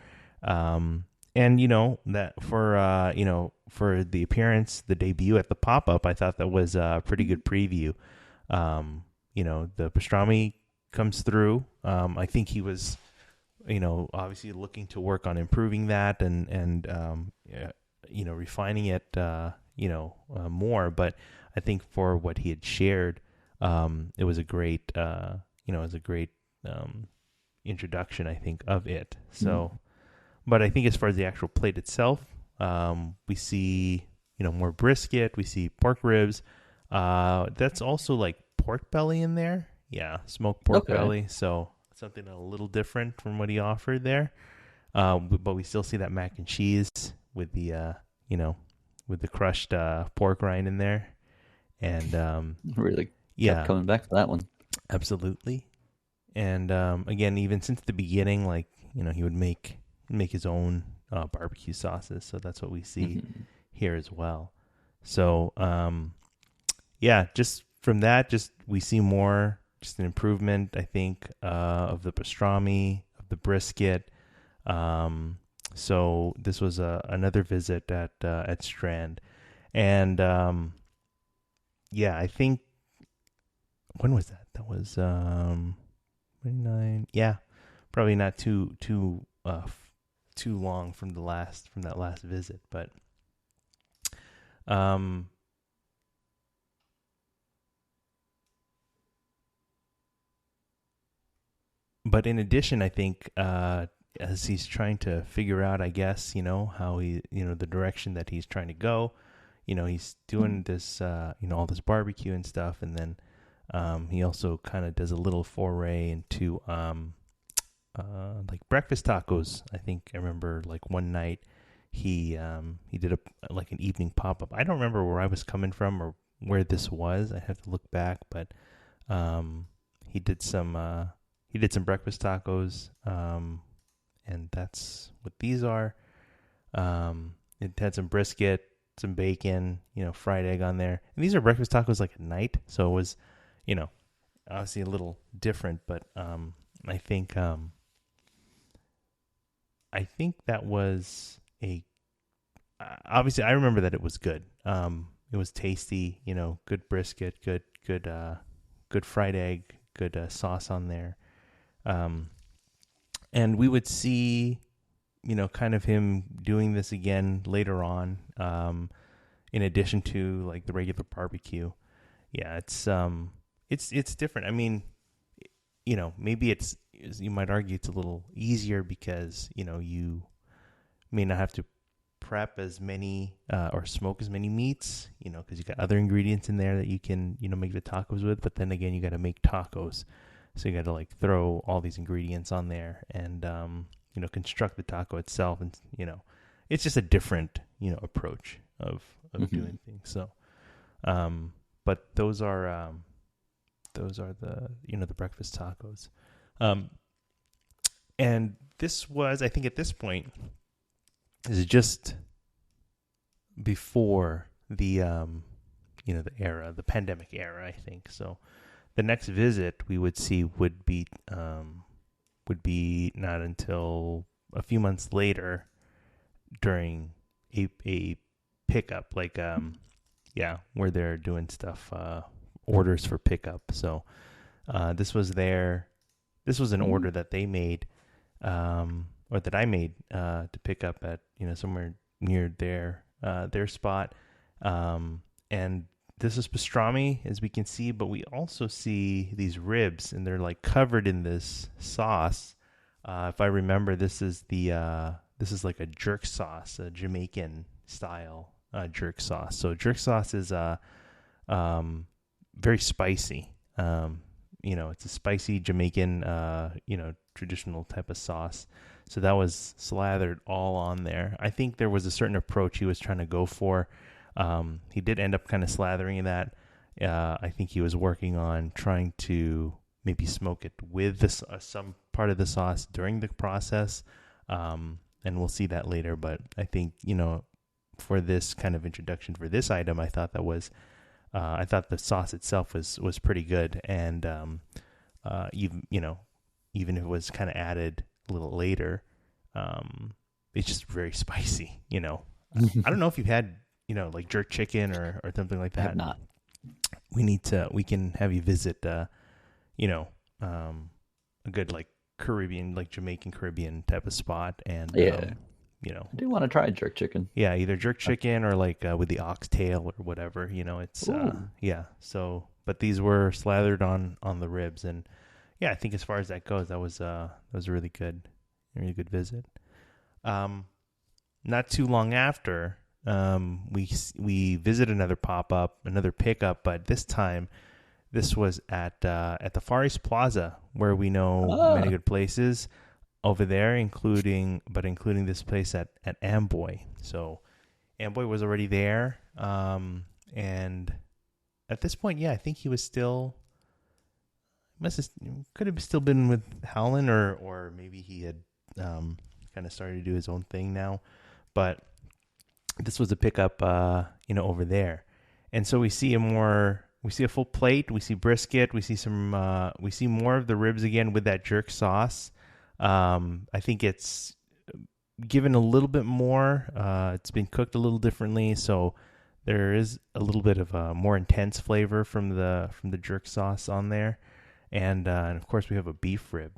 S1: and that for the appearance, the debut at the pop up, I thought that was a pretty good preview. The pastrami comes through. I think he was, obviously looking to work on improving that and yeah, refining it, more. But I think for what he had shared, it was a great, introduction, I think, of it. So, but I think as far as the actual plate itself, we see, more brisket. We see pork ribs. That's also like pork belly in there. Yeah, smoked pork
S2: Okay.
S1: belly. So something a little different from what he offered there. But we still see that mac and cheese with the, with the crushed pork rind in there. And
S2: Really kept
S1: yeah,
S2: coming back to that one.
S1: absolutely. And again, even since the beginning, like he would make his own barbecue sauces. So that's what we see
S2: Hmm.
S1: here as well. So yeah, just from that, just we see more, just an improvement, I think, of the pastrami, of the brisket. So this was another visit at Strand, and yeah, I think when was that? That was 29. Yeah, probably not too long from that last visit, but um but in addition, I think as he's trying to figure out, I guess, how he, the direction that he's trying to go, he's doing this, all this barbecue and stuff, and then he also kind of does a little foray into like breakfast tacos. I think I remember like one night he did like an evening pop up. I don't remember where I was coming from or where this was. I have to look back, but um, he did some breakfast tacos, and that's what these are. It had some brisket, some bacon, fried egg on there, and these are breakfast tacos like at night, so it was, you know, obviously a little different, but I think that was a obviously I remember that it was good. It was tasty, good brisket, good fried egg, good sauce on there. Um, and we would see, kind of him doing this again later on. In addition to like the regular barbecue, yeah, it's different. I mean, maybe you might argue it's a little easier because you may not have to prep as many or smoke as many meats, because you got other ingredients in there that you can make the tacos with. But then again, you got to make tacos, so you got to like throw all these ingredients on there and construct the taco itself, and it's just a different approach of
S2: Hmm.
S1: doing things. So, but those are the the breakfast tacos. Um, and this was, I think, at this point, is just before the the pandemic era. I think so. The next visit we would see would be not until a few months later during a pickup, like yeah, where they're doing stuff, orders for pickup. So this was their this was an order that they made, or that I made, to pick up at somewhere near their spot, and this is pastrami, as we can see, but we also see these ribs, and they're like covered in this sauce. If I remember, this is like a jerk sauce, a Jamaican style jerk sauce. So jerk sauce is very spicy. It's a spicy Jamaican, traditional type of sauce. So that was slathered all on there. I think there was a certain approach he was trying to go for. He did end up kind of slathering that. I think he was working on trying to maybe smoke it with this, some part of the sauce during the process. And we'll see that later. But I think, for this kind of introduction for this item, I thought the sauce itself was pretty good, and even if it was kind of added a little later, um, it's just very spicy. I don't know if you've had like jerk chicken or something like
S2: I have
S1: that.
S2: not.
S1: We can have you visit you know a good like Caribbean, like Jamaican Caribbean type of spot, and
S2: Yeah,
S1: you know
S2: I do want to try jerk chicken.
S1: yeah, either jerk chicken or like with the oxtail or whatever. It's
S2: Ooh,
S1: yeah. So, but these were slathered on the ribs, and yeah, I think as far as that goes, that was a really good visit. Um, Not too long after, we visited another pop up, another pickup, but this time this was at the Far East Plaza, where we know many
S2: ah,
S1: good places over there, including this place at Amboy. So Amboy was already there, and at this point, yeah, I think he was still must have, could have still been with Howland, or maybe he had kind of started to do his own thing now, but this was a pickup, over there, and so we see a full plate, we see brisket, we see more of the ribs again with that jerk sauce. I think it's given a little bit more. It's been cooked a little differently, so there is a little bit of a more intense flavor from the jerk sauce on there, and of course we have a beef rib.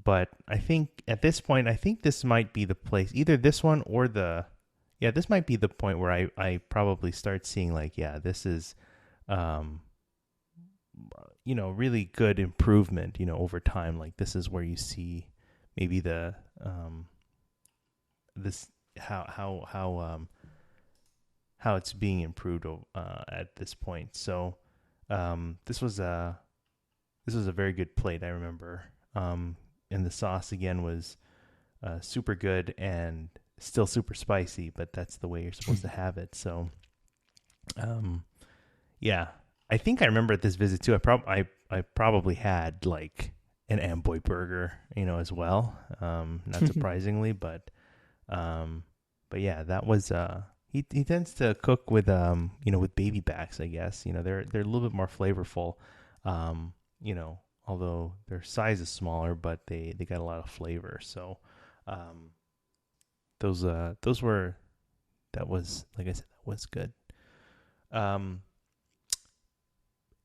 S1: But I think at this point, I think this might be the place, either this one or this might be the point where I probably start seeing like, yeah, this is, um, really good improvement, over time. Like this is where you see maybe this, how it's being improved, at this point. So, this was a very good plate. I remember, and the sauce again was super good and still super spicy, but that's the way you're supposed to have it. So, yeah, I think I remember at this visit too. I probably had like an Amboy burger, as well. Not surprisingly, but yeah, that was he tends to cook with with baby backs, I guess. They're a little bit more flavorful. Although their size is smaller, but they got a lot of flavor. So those were that was like I said, that was good. Um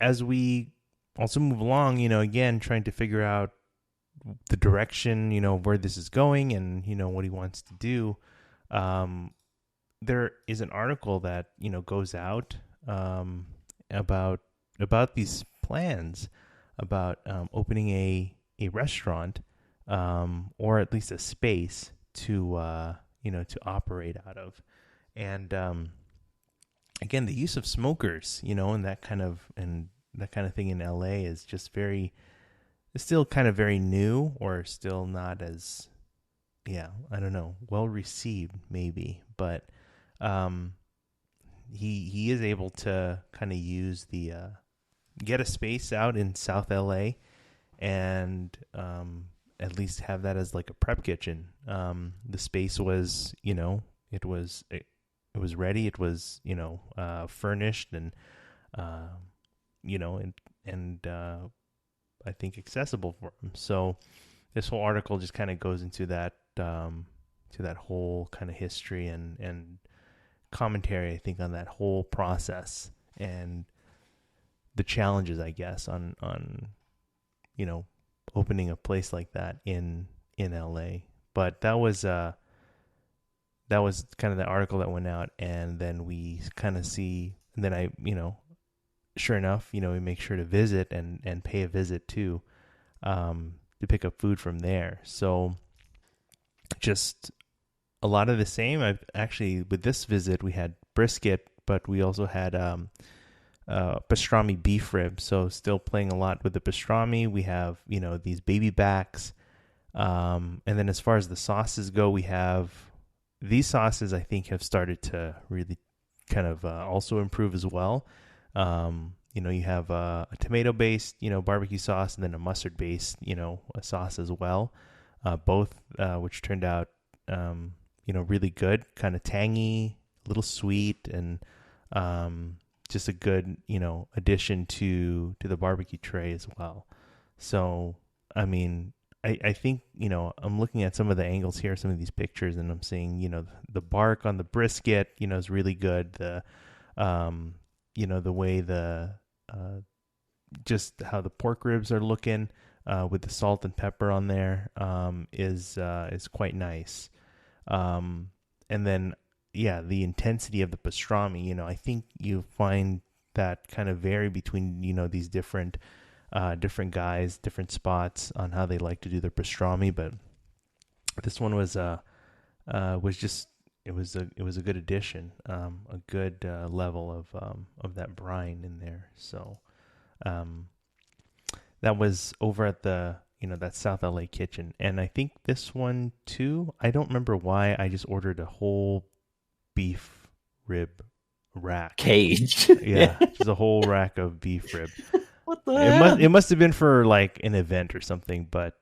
S1: as we also move along, again trying to figure out the direction, where this is going and what he wants to do. There is an article that goes out about these plans about opening a restaurant, or at least a space to operate out of, and again the use of smokers, and that kind of thing in LA is just it's still kind of very new, or still not as, yeah, I don't know, well received maybe, but um, he is able to kind of use get a space out in South LA, and at least have that as like a prep kitchen. The space was, it was ready, it was furnished, and and I think accessible for him. So this whole article just kind of goes into that, to that whole kind of history and commentary, I think, on that whole process and the challenges, I guess, on opening a place like that in LA. But that was kind of the article that went out, and then we kind of see, and then I, sure enough, we make sure to visit and pay a visit too, to pick up food from there. So just a lot of the same. I've actually, with this visit, we had brisket, but we also had pastrami beef ribs. So still playing a lot with the pastrami. We have, these baby backs. And then as far as the sauces go, we have these sauces, I think, have started to really kind of also improve as well. You have a tomato-based, barbecue sauce, and then a mustard-based, a sauce as well. Both which turned out, really good, kind of tangy, a little sweet, and just a good, addition to the barbecue tray as well. So, I mean, I think, I'm looking at some of the angles here, some of these pictures, and I'm seeing, the bark on the brisket, is really good. Um, the way uh, just how the pork ribs are looking, with the salt and pepper on there, is quite nice. Um, and then, yeah, the intensity of the pastrami, I think you find that kind of vary between, these different guys, different spots on how they like to do their pastrami. But this one was just, it was a good addition, a good level of that brine in there. So um, that was over at the that South LA kitchen, and I think this one too. I don't remember why I just ordered a whole beef rib rack.
S2: Cage. Yeah.
S1: Yeah, just a whole rack of beef rib.
S2: What the
S1: It
S2: hell?
S1: must have been for like an event or something, but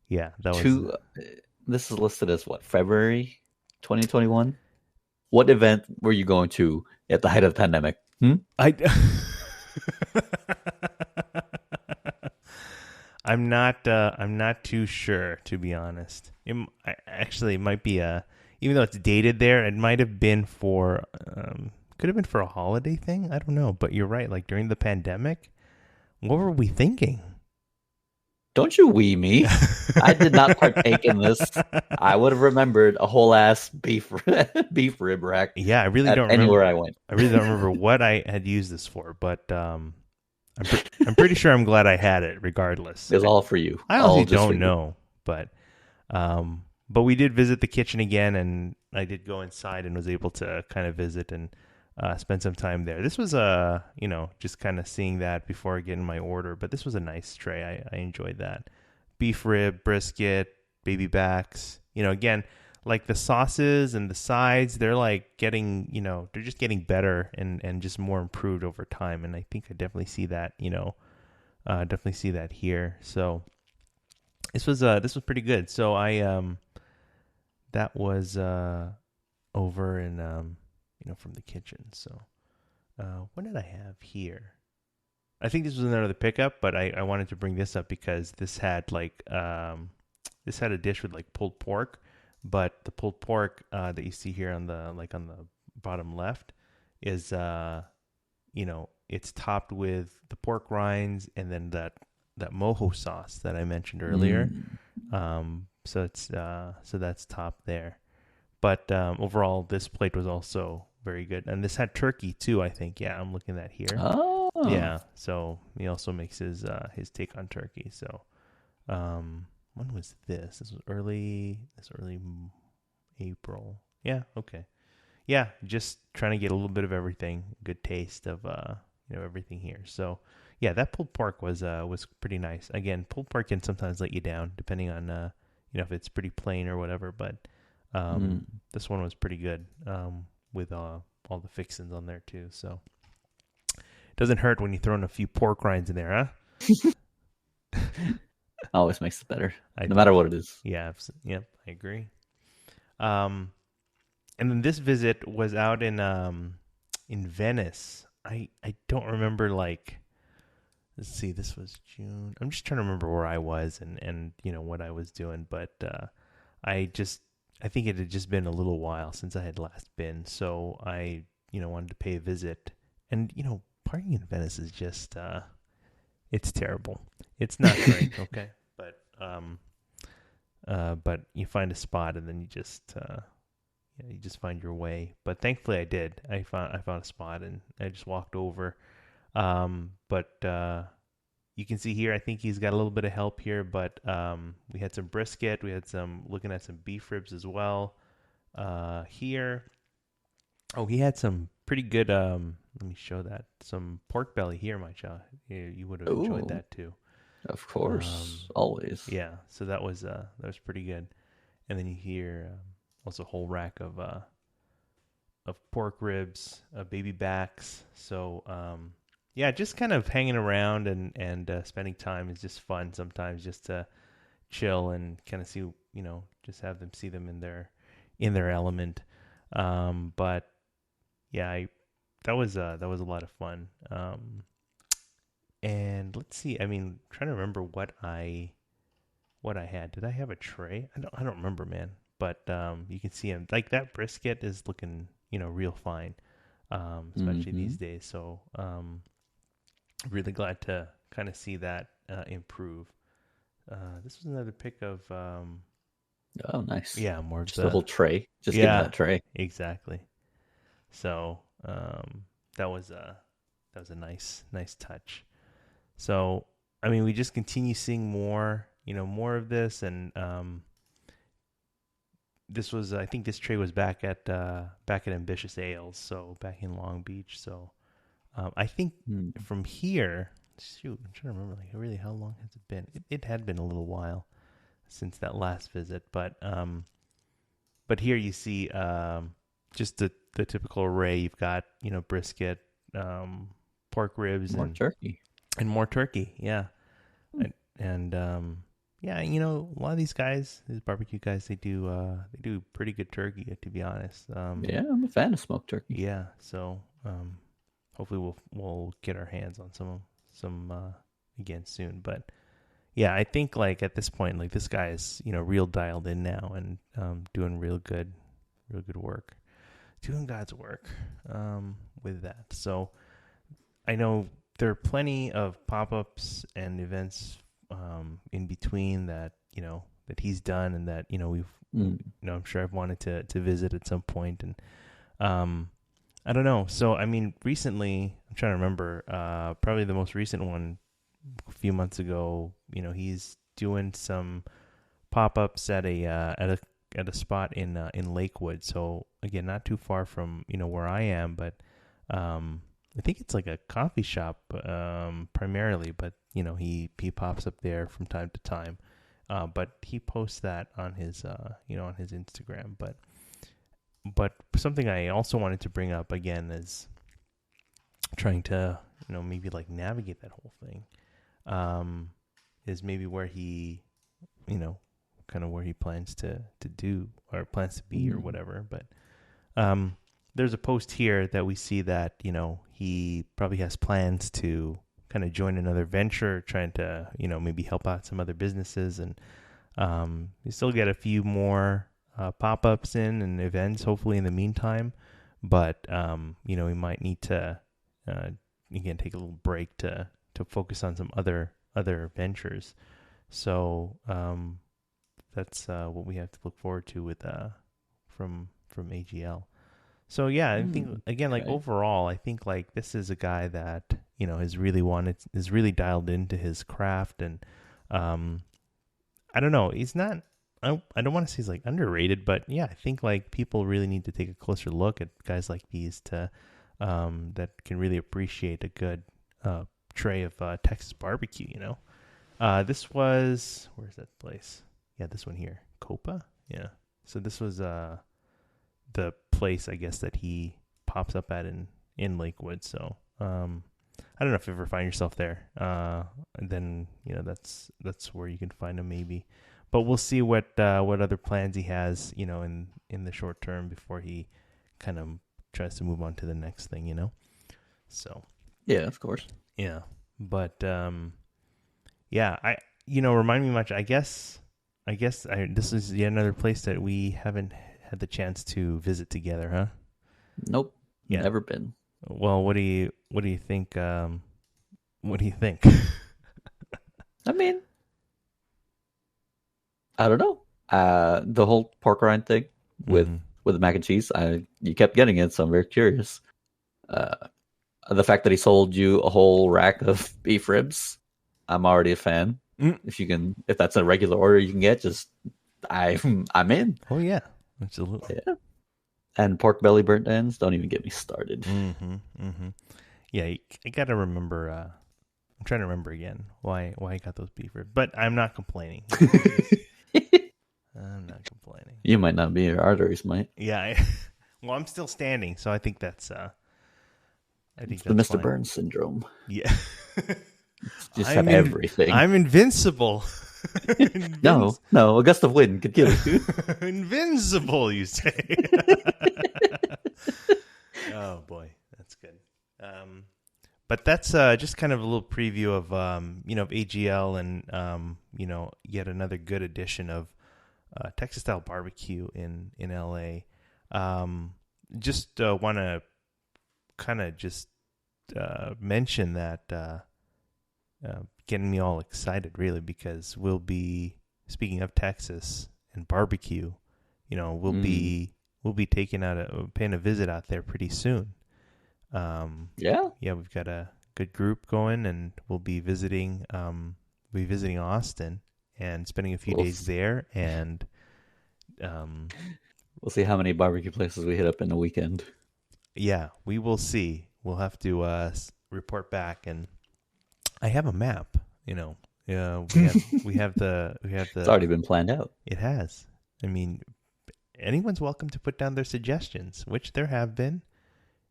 S1: yeah, that was.
S2: Two. This is listed as what, February 2021? What event were you going to at the height of the pandemic? Hmm?
S1: I. I'm not too sure, to be honest. Actually, it might be even though it's dated there, it might have been for could have been for a holiday thing. I don't know, but you're right. Like during the pandemic, what were we thinking?
S2: Don't you wee me. I did not partake in this. I would have remembered a whole ass beef beef rib rack
S1: Yeah, I really
S2: at
S1: don't remember.
S2: anywhere I went.
S1: I really don't remember what I had used this for, but I'm pretty sure I'm glad I had it, regardless.
S2: It was all for you.
S1: I
S2: All
S1: honestly
S2: just for
S1: don't
S2: you.
S1: know, but we did visit the kitchen again, and I did go inside and was able to kind of visit and spend some time there. This was just kind of seeing that before getting my order, but this was a nice tray. I enjoyed that. Beef rib, brisket, baby backs. Again, like the sauces and the sides, they're like getting, they're just getting better and just more improved over time. And I think I definitely see that, definitely see that here. So this was pretty good. So that was over in from the kitchen. So what did I have here? I think this was another pickup, but I wanted to bring this up because this had this had a dish with like pulled pork, but the pulled pork that you see here on the bottom left is it's topped with the pork rinds and then that mojo sauce that I mentioned earlier.
S2: Mm.
S1: So that's top there. But overall, this plate was also very good, and this had turkey too. I think. Yeah, I'm looking at here.
S2: Oh.
S1: Yeah, so he also makes his take on turkey. So, when was this? This early April. Yeah, okay. Yeah, just trying to get a little bit of everything, good taste of everything here. So, yeah, that pulled pork was pretty nice. Again, pulled pork can sometimes let you down depending on if it's pretty plain or whatever, but
S2: Mm.
S1: this one was pretty good with all the fixings on there too. So it doesn't hurt when you throw in a few pork rinds in there, huh?
S2: Always makes it better,
S1: I
S2: no
S1: do.
S2: matter what it is.
S1: Yeah, yep, I agree. Um, and then this visit was out in Venice. I don't remember, like, let's see, this was June. I'm just trying to remember where I was and what I was doing, but I just I think it had just been a little while since I had last been, so I wanted to pay a visit. And parking in Venice is just it's terrible. It's not great, okay? But you find a spot and then you just find your way. But thankfully I did. I found a spot and I just walked over. But you can see here, I think he's got a little bit of help here, but we had some brisket. We had looking at some beef ribs as well here. Oh, he had some pretty good, let me show that. Some pork belly here, Mychow. You would have enjoyed
S2: Oh,
S1: that too.
S2: of course, always.
S1: Yeah, so that was pretty good. And then you hear also a whole rack of pork ribs, baby backs. So yeah, just kind of hanging around and spending time is just fun sometimes, just to chill and kind of see, just have them see them in their element. But yeah, that was a lot of fun. And let's see, I mean, trying to remember what I what I had. Did I have a tray? I don't remember, man. But you can see him like that brisket is looking, real fine, especially these days. So really glad to kind of see that improve. This was another pic of
S2: Oh, nice.
S1: more of
S2: Just a whole tray. Just give me
S1: yeah,
S2: that tray.
S1: exactly. So that was a nice touch. So I mean, we just continue seeing more, more of this, and this was, I think this tray was back at Ambitious Ales, so back in Long Beach. So I think from here, shoot, I'm trying to remember, like, really, how long has it been? It had been a little while since that last visit, but here you see just the typical array. You've got, brisket, pork ribs,
S2: More turkey.
S1: and more turkey. Yeah. And yeah, a lot of these guys, these barbecue guys, they do pretty good turkey, to be honest.
S2: Yeah, I'm a fan of smoked turkey.
S1: Yeah. So hopefully we'll get our hands on some again soon. But yeah, I think like at this point, like this guy is, real dialed in now and doing real good work, doing God's work with that. So I know there are plenty of pop-ups and events in between that, that he's done and that, we've, I'm sure I've wanted to visit at some point. And I don't know. So, I mean, recently, I'm trying to remember, probably the most recent one a few months ago, he's doing some pop-ups at a spot in Lakewood. So again, not too far from, where I am, but I think it's like a coffee shop primarily, but he pops up there from time to time. But he posts that on his on his Instagram. But something I also wanted to bring up again is trying to maybe like navigate that whole thing. Is maybe where he kind of where he plans to do or plans to be or whatever. But there's a post here that we see that, he probably has plans to kind of join another venture, trying to, maybe help out some other businesses. And you still get a few more pop-ups in and events, hopefully in the meantime. But, we might need to, again, take a little break to focus on some other ventures. So that's what we have to look forward to with from AGL. So yeah, I think again, like overall, I think like this is a guy that has really dialed into his craft, and I don't know, he's not. I don't want to say he's like underrated, but yeah, I think like people really need to take a closer look at guys like these to that can really appreciate a good tray of Texas barbecue. This was, where's that place? Yeah, this one here, Copa. Yeah, so this was the place, I guess, that he pops up at in Lakewood. So I don't know if you ever find yourself there. Then that's where you can find him maybe. But we'll see what other plans he has, in the short term before he kind of tries to move on to the next thing, So
S2: yeah, of course.
S1: Yeah, but yeah, remind me much. I guess this is yet another place that we haven't had the chance to visit together, huh?
S2: Nope. Yeah. Never been.
S1: Well, what do you think? What do you think?
S2: I mean, I don't know. The whole pork rind thing with the mac and cheese, you kept getting it, so I'm very curious. The fact that he sold you a whole rack of beef ribs, I'm already a fan. If that's a regular order you can get, I'm in.
S1: Oh yeah, absolutely.
S2: Yeah. And pork belly burnt ends, don't even get me started.
S1: Yeah, I gotta remember. I'm trying to remember again why I got those beef ribs, but I'm not complaining. I'm not complaining.
S2: You might not be, your arteries might.
S1: Yeah. Well, I'm still standing, so I think that's. I think
S2: it's the Mr.
S1: Fine.
S2: Burns syndrome.
S1: Yeah.
S2: Just have everything.
S1: I'm invincible.
S2: No, a gust of wind could kill you.
S1: Invincible, you say. Oh boy, that's good. But that's just kind of a little preview of of AGL and yet another good edition of Texas style barbecue in LA. Just want to kind of just mention that getting me all excited really, because we'll be, speaking of Texas and barbecue, we'll be paying a visit out there pretty soon.
S2: Yeah.
S1: Yeah, we've got a good group going, and we'll be visiting Austin and spending a few days there, and
S2: we'll see how many barbecue places we hit up in a weekend.
S1: yeah, we will see. We'll have to report back, and I have a map. Yeah, we have the.
S2: It's already been planned out.
S1: It has. I mean, anyone's welcome to put down their suggestions, which there have been.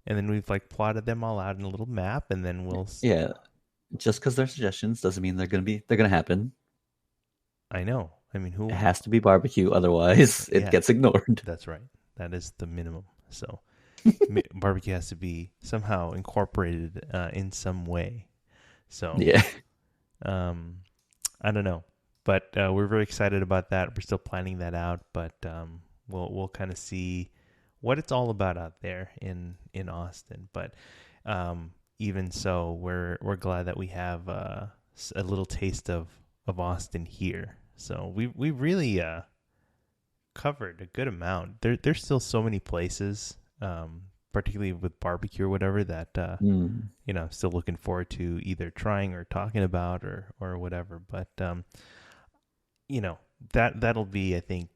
S1: And then we've plotted them all out in a little map, and then we'll.
S2: Yeah, just because they're suggestions doesn't mean they're gonna happen.
S1: I know. I mean,
S2: It has to be barbecue, otherwise it gets ignored.
S1: That's right. That is the minimum. So barbecue has to be somehow incorporated in some way. So
S2: yeah,
S1: I don't know, but we're very excited about that. We're still planning that out, but we'll kind of see what it's all about out there in Austin. But even so, we're glad that we have a little taste of Austin here. So we really covered a good amount. There's still so many places, particularly with barbecue or whatever, that I'm still looking forward to either trying or talking about or whatever. But that'll be, I think,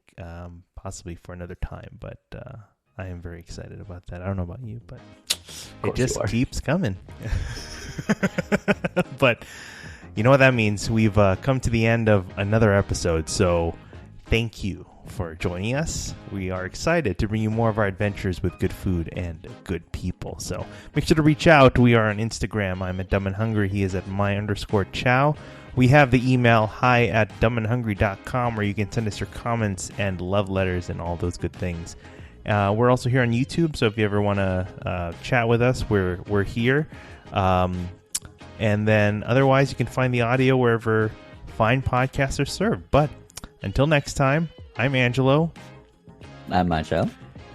S1: possibly for another time. But I am very excited about that. I don't know about you, but it just keeps coming. But you know what that means? We've come to the end of another episode. So thank you for joining us. We are excited to bring you more of our adventures with good food and good people. So make sure to reach out. We are on Instagram. I'm at Dumb and Hungry. He is at my_chow. We have the email hi@dumbandhungry.com, where you can send us your comments and love letters and all those good things. We're also here on YouTube, so if you ever want to chat with us, we're here. And then otherwise, you can find the audio wherever fine podcasts are served. But until next time, I'm Angelo.
S2: I'm Mychow.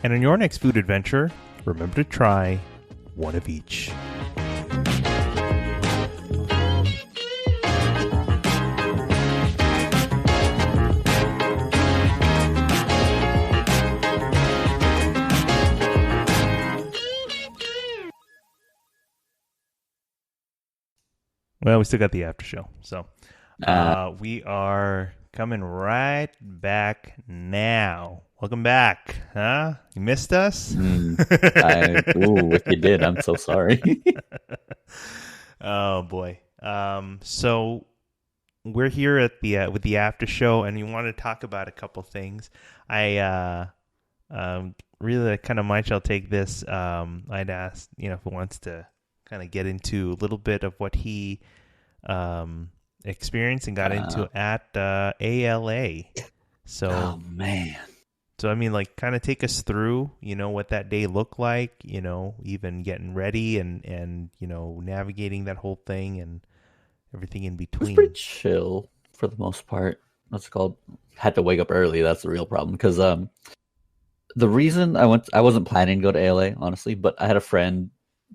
S1: And on your next food adventure, remember to try one of each. Well, we still got the after show. So we are coming right back now. Welcome back. Huh? You missed us?
S2: If you did, I'm so sorry.
S1: Oh, boy. So we're here at the with the after show, and we want to talk about a couple things. I really kind of might shall take this. I'd ask, if he wants to kind of get into a little bit of what he experienced and got into at ALA. So,
S2: oh man.
S1: So I mean, kind of take us through, what that day looked like, even getting ready and navigating that whole thing and everything in between.
S2: It was pretty chill for the most part. What's it called? Had to wake up early. That's the real problem, because the reason I wasn't planning to go to ALA, honestly, but I had a friend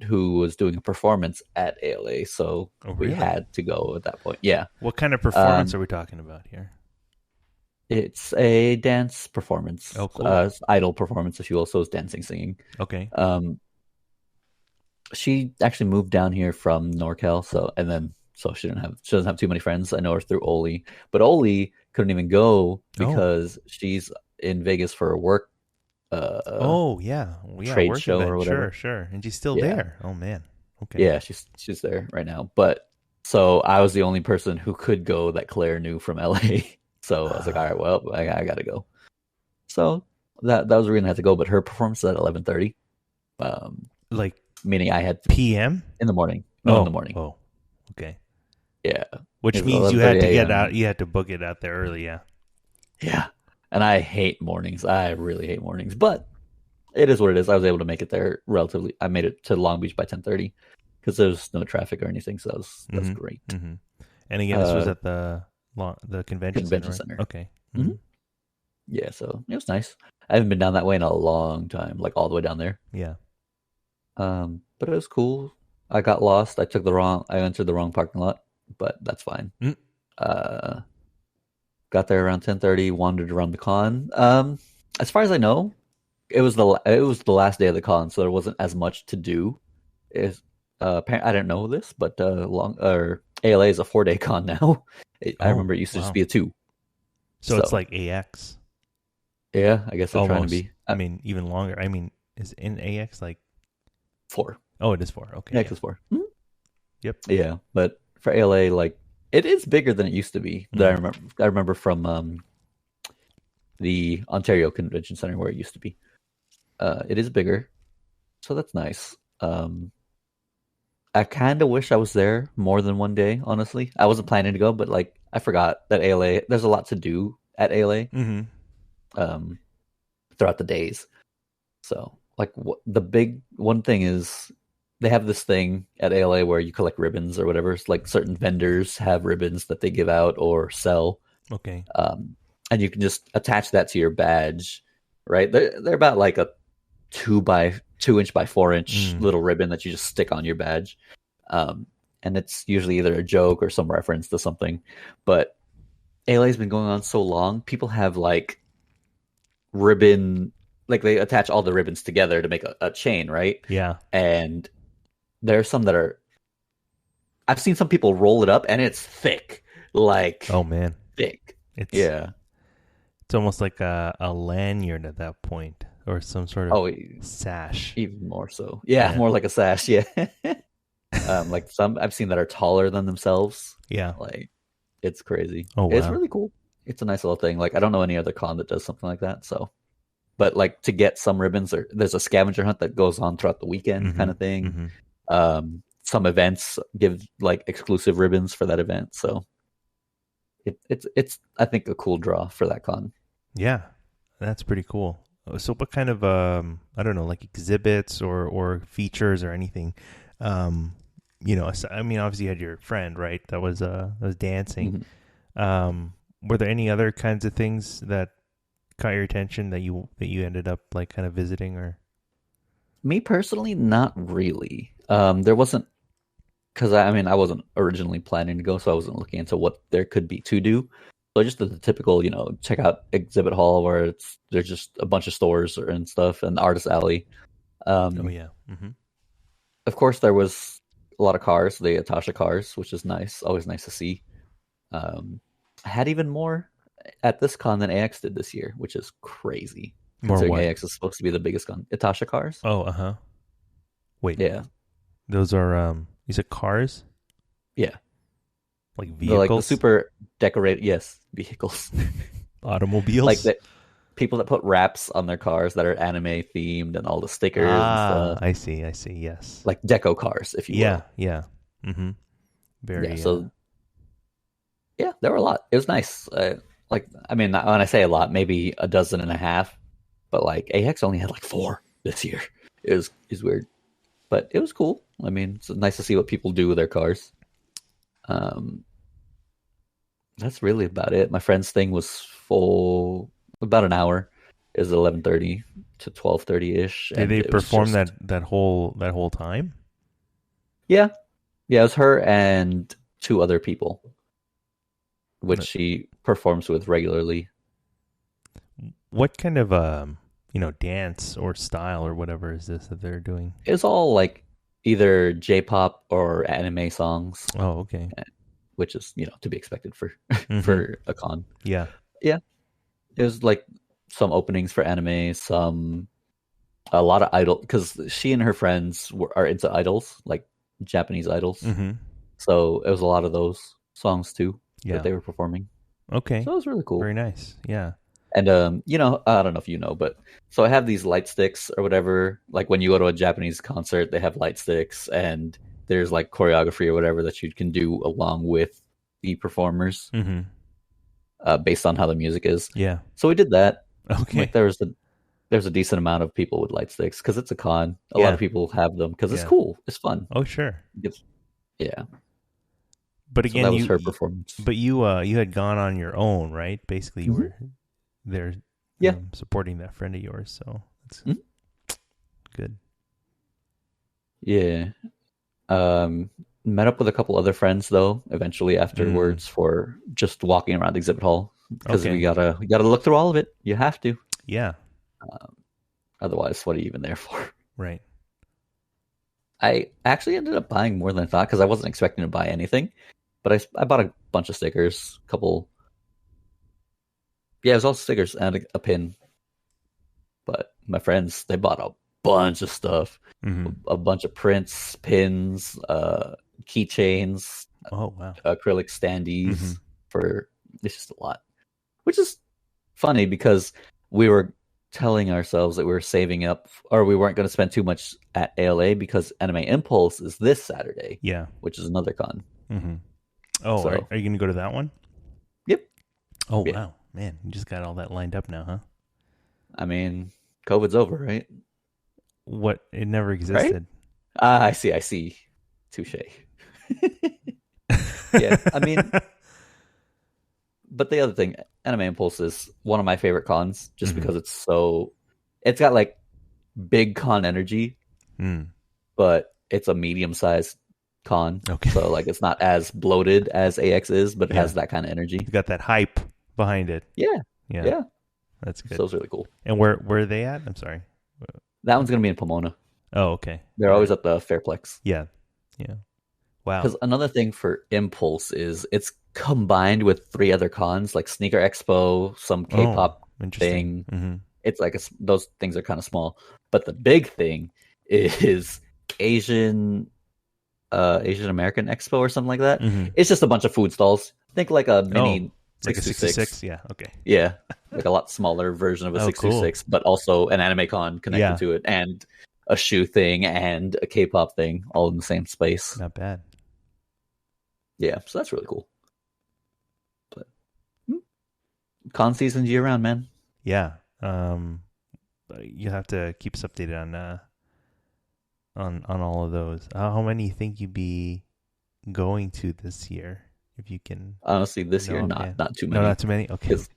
S2: who was doing a performance at ALA, so we had to go at that point. Yeah.
S1: What kind of performance are we talking about here?
S2: It's a dance performance.
S1: Oh, cool.
S2: Idol performance, if you will. So it's dancing, singing.
S1: Okay.
S2: She actually moved down here from NorCal, so she doesn't have too many friends. I know her through Oli, but Oli couldn't even go because she's in Vegas for a work. Trade show event, or whatever.
S1: Sure. And she's still there. Oh man. Okay.
S2: Yeah, she's there right now. But so I was the only person who could go that Claire knew from LA. So I was like, all right, well, I gotta go. So that was the reason I had to go. But her performance is at 11:30. Meaning I had
S1: PM
S2: in the morning. No, in the morning.
S1: Oh, okay.
S2: Yeah.
S1: Which means you had to get out. You had to book it out there early. Yeah.
S2: Yeah. And I hate mornings. I really hate mornings. But it is what it is. I was able to make it there relatively. I made it to Long Beach by 10:30 because there's no traffic or anything, so that's
S1: Mm-hmm.
S2: great.
S1: Mm-hmm. And again, this was
S2: Uh,
S1: at the convention center,
S2: Convention
S1: right?
S2: center.
S1: Okay.
S2: Hmm.
S1: Mm-hmm.
S2: Yeah, so it was nice. I haven't been down that way in a long time, like all the way down there.
S1: Yeah.
S2: But it was cool. I got lost. I entered the wrong parking lot, but that's fine.
S1: Mm.
S2: Uh, got there around 10:30. Wandered around the con. As far as I know, it was the last day of the con, so there wasn't as much to do. Is I didn't know this, but ALA is a 4-day con now. I
S1: Oh,
S2: remember it used to just
S1: wow.
S2: be a 2.
S1: So it's
S2: So
S1: like AX
S2: yeah, I guess they're trying to
S1: almost.
S2: be
S1: I mean, even longer. I mean, is in AX like?
S2: 4.
S1: Oh, it is 4. Okay.
S2: AX
S1: Yeah.
S2: is 4.
S1: Yep.
S2: Yeah, but for ALA, like it is bigger than it used to be. That
S1: Mm.
S2: I remember from the Ontario Convention Center where it used to be. It is bigger, so that's nice. I kind of wish I was there more than one day. Honestly, I wasn't planning to go, but like I forgot that ALA. There's a lot to do at ALA
S1: Mm-hmm.
S2: um, throughout the days. So like the big one thing is they have this thing at ALA where you collect ribbons or whatever. It's like certain vendors have ribbons that they give out or sell,
S1: Okay.
S2: and you can just attach that to your badge. Right? They're about like a 2 inch by 4 inch
S1: Mm.
S2: little ribbon that you just stick on your badge. And it's usually either a joke or some reference to something. But ALA's been going on so long, people have like ribbon, like they attach all the ribbons together to make a chain, right?
S1: Yeah.
S2: And there are some that are, I've seen some people roll it up and it's thick, like
S1: Oh man,
S2: thick.
S1: it's
S2: Yeah.
S1: it's almost like a lanyard at that point, or some sort of
S2: Oh,
S1: sash.
S2: even more so. Yeah,
S1: Yeah.
S2: more like a sash. Yeah. Like some I've seen that are taller than themselves.
S1: Yeah.
S2: Like it's crazy.
S1: Oh
S2: It's
S1: wow.
S2: really cool. It's a nice little thing. Like I don't know any other con that does something like that. So, but like to get some ribbons, or there's a scavenger hunt that goes on throughout the weekend,
S1: Mm-hmm.
S2: kind of thing.
S1: Mm-hmm.
S2: Some events give like exclusive ribbons for that event. So it's I think a cool draw for that con.
S1: Yeah, that's pretty cool. So what kind of I don't know, like exhibits or features or anything? I mean, obviously you had your friend, right? That was dancing.
S2: Mhm.
S1: Were there any other kinds of things that caught your attention that you ended up like kind of visiting or?
S2: Me personally, not really. There wasn't, because I mean I wasn't originally planning to go, so I wasn't looking into what there could be to do. So I just did the typical, check out exhibit hall where there's just a bunch of stores and stuff, and the artist alley.
S1: Oh
S2: Um,
S1: yeah. Mm-hmm.
S2: of course, there was a lot of cars, the Atasha cars, which is nice. Always nice to see. I had even more at this con than AX did this year, which is crazy
S1: More
S2: considering
S1: what?
S2: AX is supposed to be the biggest con. Atasha cars,
S1: Oh, uh-huh. Wait,
S2: yeah,
S1: those are you said cars?
S2: yeah.
S1: Like
S2: They're like the
S1: vehicles?
S2: super decorated, yes, vehicles.
S1: Automobiles?
S2: Like the people that put wraps on their cars that are anime themed and all the stickers and stuff.
S1: I see. Yes.
S2: Like deco cars, if you will.
S1: Yeah, yeah. Mm-hmm.
S2: Yeah,
S1: Very
S2: so yeah, there were a lot. It was nice. Like, I mean, when I say a lot, maybe a dozen and a half, but like AX only had like 4 this year. It was weird, but it was cool. I mean, it's nice to see what people do with their cars. Um, that's really about it. My friend's thing was full about an hour. It was 11:30 to 12:30 ish,
S1: Did
S2: and
S1: they
S2: it was
S1: perform
S2: just
S1: that whole time?
S2: yeah, yeah. It was her and 2 other people, which
S1: No.
S2: she performs with regularly.
S1: What kind of dance or style or whatever is this that they're doing?
S2: It's all like either J-pop or anime songs,
S1: Oh, okay.
S2: which is to be expected for
S1: Mm-hmm.
S2: for a con.
S1: Yeah.
S2: Yeah, it was like some openings for anime, a lot of idol, because she and her friends are into idols, like Japanese idols.
S1: Mm-hmm.
S2: So it was a lot of those songs too
S1: Yeah.
S2: that they were performing.
S1: Okay.
S2: So it was really cool.
S1: Very nice. Yeah.
S2: And I don't know if you know, but so I have these light sticks or whatever. Like when you go to a Japanese concert, they have light sticks, and there's like choreography or whatever that you can do along with the performers,
S1: Mm-hmm.
S2: based on how the music is.
S1: Yeah.
S2: So we did that.
S1: Okay.
S2: Like there was there's a decent amount of people with light sticks because it's a con. A lot
S1: Yeah.
S2: of people have them because it's
S1: Yeah.
S2: cool. It's fun.
S1: Oh, sure.
S2: It's, yeah.
S1: But
S2: So that
S1: again,
S2: was her performance.
S1: but you had gone on your own, right? Basically, you
S2: Hmm.
S1: were there
S2: Yeah.
S1: supporting that friend of yours, so that's
S2: Mhm.
S1: good.
S2: Yeah. Um, Met up with a couple other friends though. Eventually,
S1: Mm,
S2: afterwards, for just walking around the exhibit hall because
S1: okay.
S2: we gotta look through all of it. You have to.
S1: Yeah.
S2: Um, Otherwise, what are you even there for?
S1: Right.
S2: I actually ended up buying more than I thought because I wasn't expecting to buy anything, but I bought a bunch of stickers, a couple. Yeah, it was all stickers and a pin. But my friends, they bought a bunch of stuff,
S1: Mm-hmm.
S2: a bunch of prints, pins, keychains,
S1: Oh wow.
S2: acrylic
S1: Mm-hmm.
S2: standees. For it's just a lot, which is funny because we were telling ourselves that we were saving up or we weren't going to spend too much at ALA because Anime Impulse is this Saturday,
S1: Yeah.
S2: which is another con.
S1: Mm-hmm. Oh,
S2: So,
S1: are you going to go to that one?
S2: yep,
S1: Oh
S2: yeah.
S1: wow, man, you just got all that lined up now, huh?
S2: I mean, COVID's over, right?
S1: What? It never
S2: Right?
S1: existed.
S2: I see. I see. Touche. Yeah, I mean, but the other thing, Anime Impulse is one of my favorite cons just
S1: Mm-hmm.
S2: because it's got like big con energy,
S1: Mm.
S2: but it's a medium sized con.
S1: Okay.
S2: So like it's not as bloated as AX is, but it
S1: Yeah,
S2: has that kind of energy.
S1: you got that hype behind it.
S2: Yeah.
S1: Yeah,
S2: Yeah.
S1: that's good.
S2: So it's really cool.
S1: And where are they at? I'm sorry.
S2: That one's gonna be in Pomona.
S1: Oh, okay.
S2: They're
S1: All
S2: always
S1: right.
S2: at the Fairplex.
S1: Yeah. Yeah. Wow.
S2: Because another thing for Impulse is it's combined with three other cons like Sneaker Expo, some
S1: Oh,
S2: K-pop
S1: interesting.
S2: thing.
S1: Mm-hmm.
S2: It's like those things are kind of small, but the big thing is Asian Asian American Expo or something like that.
S1: Mm-hmm.
S2: It's just a bunch of food stalls. Think like a
S1: Oh,
S2: mini
S1: like a
S2: 626.
S1: 66? Yeah. Okay.
S2: Yeah, like a lot smaller version of a
S1: Oh, cool.
S2: 626, but also an anime con connected
S1: Yeah.
S2: to it and a shoe thing and a K-pop thing all in the same space.
S1: Not bad.
S2: Yeah, so that's really cool. But con season's year round, man.
S1: Yeah. You have to keep us updated on all of those. How many you think you'd be going to this year, if you can
S2: Honestly, this
S1: know
S2: year
S1: offhand?
S2: not too
S1: No, not
S2: many
S1: too many. Okay.
S2: because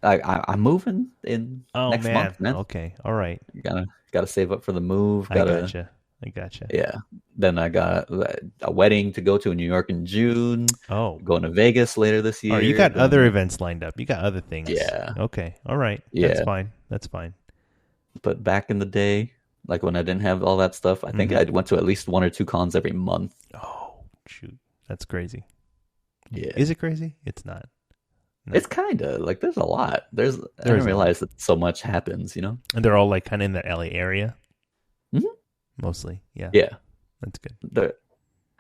S2: I'm moving in
S1: Oh
S2: next
S1: man.
S2: month, man.
S1: Okay. All right.
S2: Gotta save up for the move.
S1: I
S2: Gotta
S1: gotcha. I gotcha.
S2: Yeah. Then I got a wedding to go to in New York in June.
S1: Oh.
S2: Going to Vegas later this
S1: All right. You
S2: year.
S1: got other
S2: Going
S1: events lined up. You got other things.
S2: Yeah.
S1: Okay. All right. That's
S2: Yeah.
S1: fine. That's fine.
S2: But back in the day, like when I didn't have all that stuff, I think
S1: Mm-hmm.
S2: I went to at least one or two cons every month.
S1: Oh, shoot. That's crazy.
S2: Yeah.
S1: Is it crazy? It's not. No.
S2: It's kind of like there's a lot. I
S1: There
S2: didn't
S1: is a lot.
S2: realize that so much happens, you know?
S1: And they're all like kind of in the LA area,
S2: Mhm.
S1: mostly. Yeah.
S2: Yeah.
S1: That's good.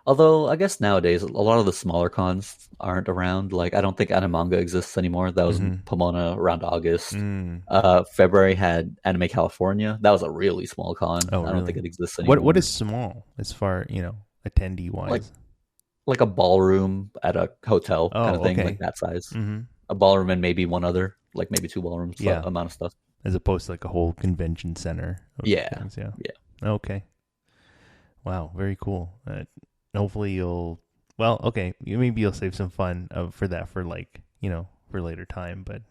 S2: Although I guess nowadays a lot of the smaller cons aren't around. Like I don't think Animanga exists anymore. That was in
S1: Mm-hmm.
S2: Pomona around August.
S1: Mm.
S2: February had Anime California. That was a really small con.
S1: Oh,
S2: I don't think
S1: really?
S2: it exists anymore.
S1: What is small as far, attendee
S2: like
S1: wise?
S2: like a ballroom at a hotel kind
S1: Oh,
S2: of thing,
S1: okay.
S2: like that size.
S1: Mm-hmm.
S2: A ballroom and maybe one other, like maybe two ballrooms
S1: Yeah.
S2: amount of stuff.
S1: As opposed to like a whole convention center of
S2: Yeah,
S1: things. Yeah.
S2: yeah.
S1: Okay. Wow. Very cool. Hopefully well, okay. Maybe you'll save some fun for that for like, for later time. But,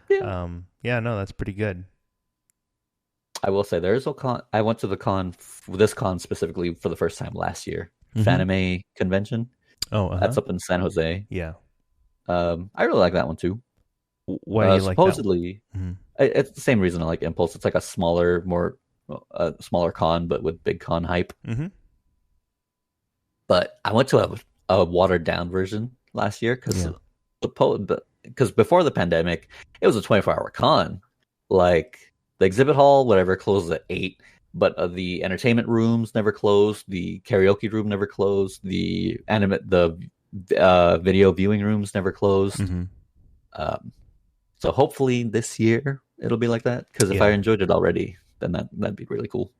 S2: Yeah.
S1: yeah, no, that's pretty good.
S2: I will say there's a con. I went to this con specifically for the first time last year.
S1: Mhm.
S2: Fanime convention.
S1: Oh,
S2: That's up in San Jose.
S1: yeah.
S2: I really like that one too.
S1: Why do you like that one?
S2: Supposedly,
S1: Mhm.
S2: it's the same reason I like Impulse. It's like a smaller, smaller con, but with big con hype.
S1: Mhm.
S2: But I went to a watered down version last year
S1: Yeah.
S2: because before the pandemic, it was a 24-hour con. Like the exhibit hall, whatever, closes at 8, but the entertainment rooms never closed. The karaoke room never closed. The video viewing rooms never closed.
S1: Mhm.
S2: So hopefully this year it'll be like that. Because if I
S1: Yeah.
S2: enjoyed it already, then that'd be really cool.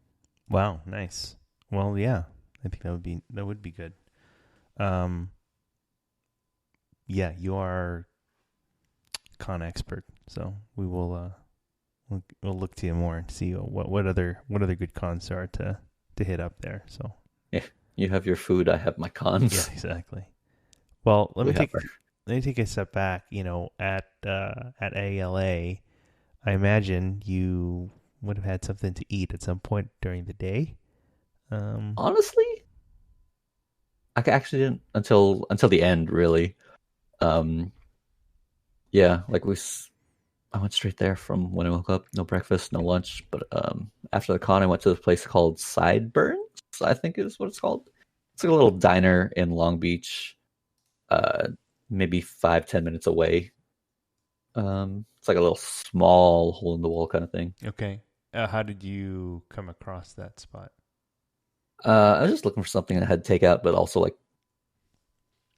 S1: Wow, nice. Well, yeah. I think that would be good. Yeah, you are con expert, so we'll we'll look to you more and see what other good cons there are to hit up there. So
S2: Yeah, you have your food, I have my cons.
S1: yeah, exactly. Well, let
S2: We
S1: me
S2: have
S1: take a step back. At ALA, I imagine you would have had something to eat at some point during the day.
S2: Honestly, I actually didn't until the end, really. Yeah, like I went straight there from when I woke up. No breakfast, no lunch. But after the con, I went to this place called Sideburns, I think is what it's called. It's like a little diner in Long Beach, maybe 5-10 minutes away. It's like a little small hole in the wall kind of thing.
S1: Okay. How did you come across that spot?
S2: I was just looking for something that had takeout, but also like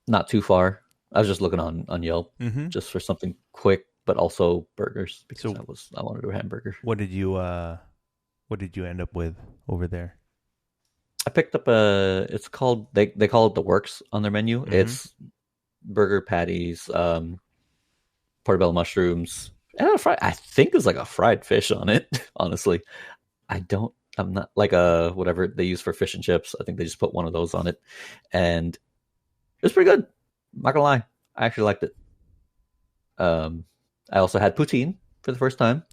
S2: not too far. I was just looking on Yelp just for something quick, but also burgers because I wanted a hamburger.
S1: What did you end up with over there?
S2: I picked up it's called they call it the Works on their menu. It's burger patties, portobello mushrooms, and I think there's like a fried fish on it. Honestly, I'm not like whatever they use for fish and chips. I think they just put one of those on it, and it was pretty good. I'm not gonna lie, I actually liked it. I also had poutine for the first time.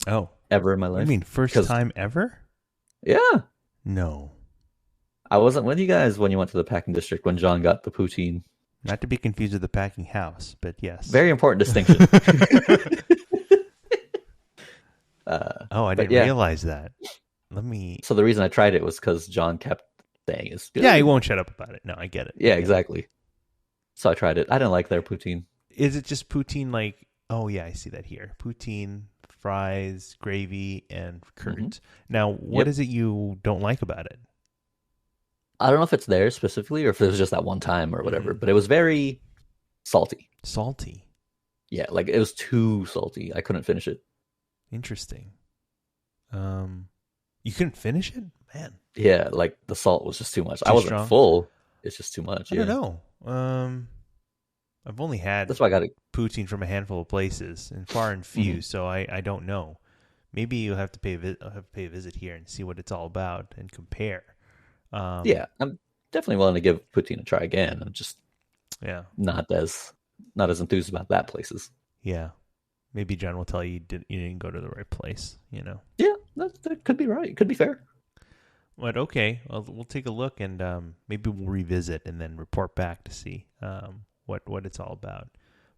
S2: Ever in my life.
S1: You mean first time ever?
S2: Yeah.
S1: No.
S2: I wasn't with you guys when you went to the packing district when John got the poutine.
S1: Not to be confused with the packing house, but yes.
S2: Very important distinction.
S1: I didn't realize that.
S2: So the reason I tried it was because John kept saying it's good.
S1: Yeah, he won't shut up about it. No, I get it.
S2: Yeah, exactly. So I tried it. I didn't like their poutine.
S1: Is it just poutine like... Oh, yeah, I see that here. Poutine, fries, gravy, and curds. Now, what is it you don't like about it?
S2: I don't know if it's there specifically or if it was just that one time or whatever, but it was very salty.
S1: Salty?
S2: Yeah, like it was too salty. I couldn't finish it.
S1: Interesting. You couldn't finish it? Man.
S2: Yeah, like the salt was just too much. I wasn't full. It's just too much.
S1: I don't know. I've only had
S2: that's why I got
S1: poutine from a handful of places and far and few, so I don't know. Maybe you'll have to pay a visit here and see what it's all about and compare.
S2: Yeah, I'm definitely willing to give poutine a try again. I'm just not as enthused about that places.
S1: Yeah, maybe John will tell you you didn't go to the right place.
S2: Yeah, that could be right. It could be fair.
S1: But okay, we'll take a look and maybe we'll revisit and then report back to see what it's all about.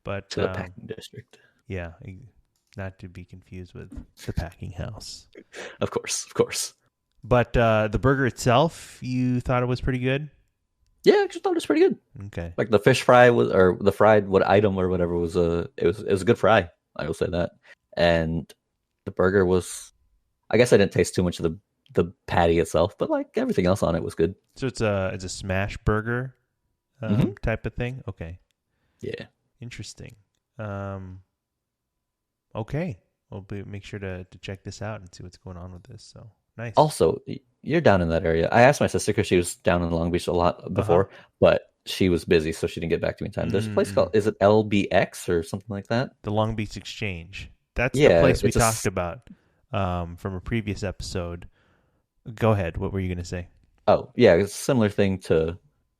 S1: But
S2: to the packing district.
S1: Yeah, not to be confused with the packing house.
S2: Of course.
S1: But the burger itself, you thought it was pretty good?
S2: Yeah, I just thought it was pretty good.
S1: Okay.
S2: Like the fish fry or the fried item or whatever was it was a good fry. I will say that. And the burger was, I guess I didn't taste too much of the patty itself, but like everything else on it was good.
S1: So it's a smash burger type of thing? Okay.
S2: Yeah.
S1: Interesting. Okay. We'll make sure to check this out and see what's going on with this. So nice.
S2: Also, you're down in that area. I asked my sister because she was down in Long Beach a lot before, but she was busy, so she didn't get back to me in time. There's a place called, is it LBX or something like that?
S1: The Long Beach Exchange. That's the place we talked about from a previous episode. Go ahead. What were you going to say?
S2: Oh, yeah. It's a similar thing to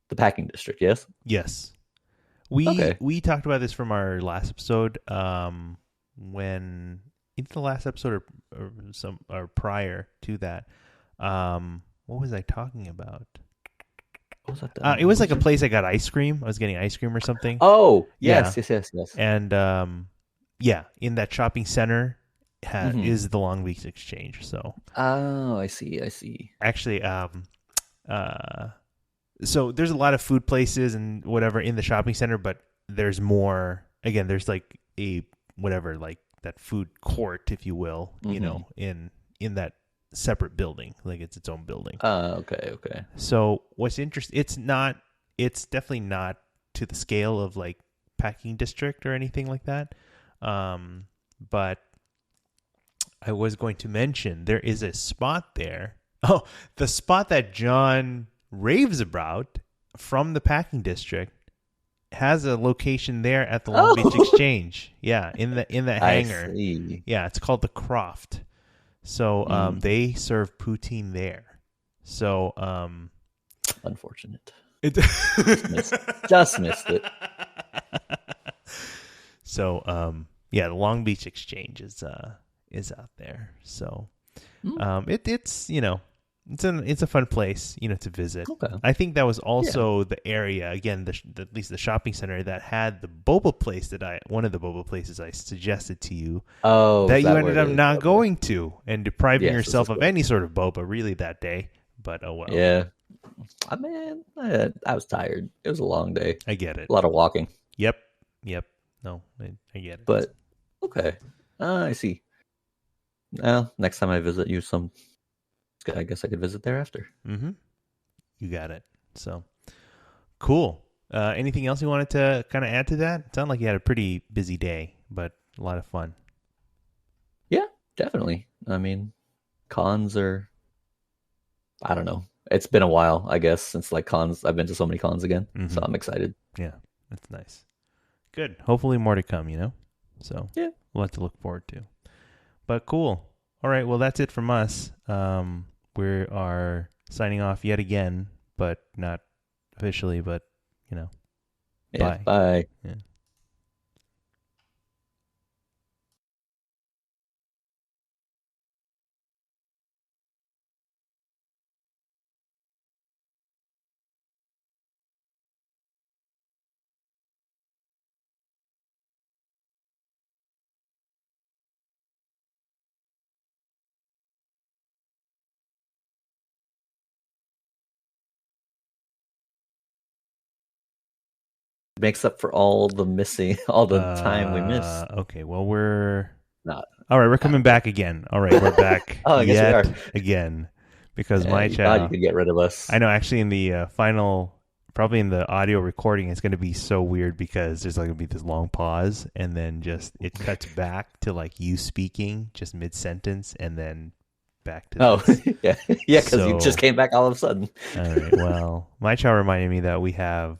S2: the packing district, yes?
S1: Yes. We talked about this from our last episode when... Either the last episode or prior to that. What was I talking about?
S2: What was that?
S1: It was like a place I got ice cream. I was getting ice cream or something.
S2: Oh, yes.
S1: And in that shopping center is the Long Beach Exchange. So.
S2: Oh, I see.
S1: Actually, so there's a lot of food places and whatever in the shopping center, but there's more. Again, there's like a whatever like. That food court, if you will, in that separate building, like it's its own building.
S2: Okay.
S1: So what's interesting? It's definitely not to the scale of like packing district or anything like that. But I was going to mention there is a spot there. Oh, the spot that John raves about from the packing district has a location there at the Long Beach Exchange. Yeah, in the hangar.
S2: I see.
S1: Yeah, it's called the Croft. So
S2: Mm,
S1: they serve poutine there. So
S2: unfortunate.
S1: it.
S2: Just missed. Just missed it.
S1: So yeah, the Long Beach Exchange is out there. So
S2: Mm,
S1: it's it's a fun place to visit.
S2: okay.
S1: I think that was
S2: Yeah.
S1: also the area again, at least the shopping center that had the boba place one of the boba places I suggested to you
S2: Oh,
S1: that
S2: is
S1: you
S2: that where
S1: ended
S2: it
S1: up
S2: is?
S1: not
S2: Okay.
S1: going to and depriving
S2: Yes, this
S1: yourself
S2: is
S1: of
S2: correct.
S1: any sort of boba really that day. But oh well,
S2: Yeah. I mean, I was tired. It was a long day.
S1: I get it.
S2: A lot of walking.
S1: Yep, yep. No, I get it.
S2: But okay. I see. Well, next time I visit you, I guess I could visit there after.
S1: Mm-hmm. You got it. So cool. Anything else you wanted to kind of add to that? It sounded like you had a pretty busy day, but a lot of fun.
S2: Yeah, definitely. I mean, cons are, I don't know. It's been a while, I guess, since like cons. I've been to so many cons again, so
S1: Mm-hmm.
S2: I'm excited.
S1: Yeah, that's nice. Good. Hopefully more to come. So
S2: Yeah.
S1: we'll have to look forward to. But cool. All right. Well, that's it from us. We are signing off yet again, but not officially, but,
S2: Yeah.
S1: bye.
S2: Bye.
S1: Yeah.
S2: Makes up for all the missing, all the time we missed.
S1: Okay. Well, we're
S2: Not,
S1: all right. We're
S2: I
S1: coming
S2: don't care.
S1: back again. All right. We're back
S2: Oh, I guess we are.
S1: yet again because
S2: Yeah,
S1: my
S2: you thought you
S1: chow.
S2: could get rid of
S1: I
S2: us.
S1: know actually in the final, probably in the audio recording, it's going to be so weird because there's like going to be this long pause and then just it cuts back to like you speaking just mid sentence and then back to
S2: Oh,
S1: this.
S2: yeah, yeah, because you
S1: So,
S2: just came back all of a sudden.
S1: all right. Well, my chow reminded me that we have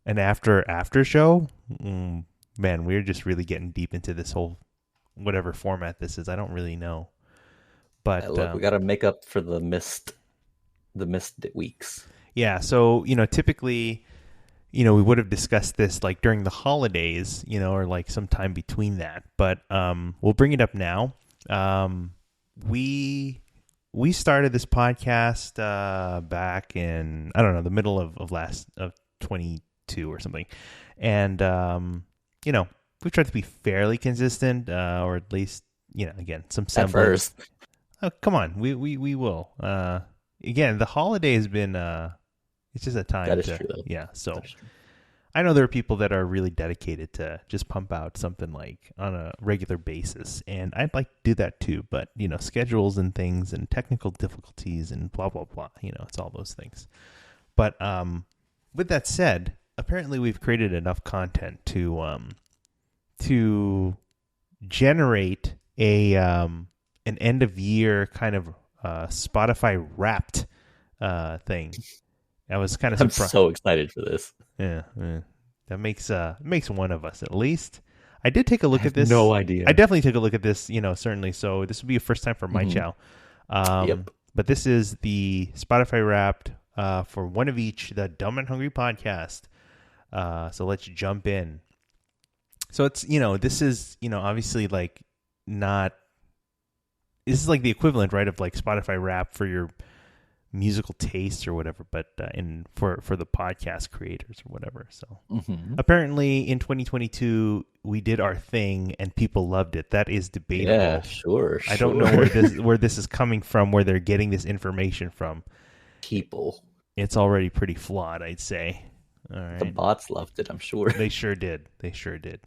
S1: an after show. Man, we're just really getting deep into this whole whatever format this is. I don't really know, but
S2: Look, we got to make up for the missed weeks.
S1: yeah. So typically, we would have discussed this like during the holidays, or like sometime between that. But we'll bring it up now. We we started this podcast back in I don't know the middle of last of 22 or something, and we tried to be fairly consistent, or at least again some
S2: At
S1: semblance.
S2: first,
S1: Oh, come on, we will. Again, the holiday has been it's just a
S2: that
S1: time
S2: is
S1: to
S2: true though.
S1: yeah. So
S2: That is true.
S1: I know there are people that are really dedicated to just pump out something like on a regular basis, and I'd like to do that too. But schedules and things and technical difficulties and blah blah blah. It's all those things. But with that said, apparently we've created enough content to generate a an end of year kind of Spotify wrapped thing. I was kind of
S2: I'm
S1: surprised.
S2: so excited for this.
S1: Yeah, yeah. That makes one of us at least. I did take a
S2: I
S1: look at
S2: have
S1: this.
S2: no idea.
S1: I definitely took a look at this. Certainly. So this would be a first time for
S2: Mhm.
S1: Mychow. Um,
S2: Yep.
S1: but this is the Spotify Wrapped for one of each, the Dumb and Hungry podcast. So let's jump in. So it's this is obviously like not. This is like the equivalent, right, of like Spotify Wrapped for your musical tastes or whatever, but in for the podcast creators or whatever. So
S2: Mhm.
S1: apparently in 2022 we did our thing and people loved it. That is debatable.
S2: Yeah, sure.
S1: I don't know where this is coming from, where they're getting this information from.
S2: People.
S1: It's already pretty flawed, I'd say. All
S2: The
S1: right.
S2: bots loved it, I'm sure.
S1: They sure did. They sure did.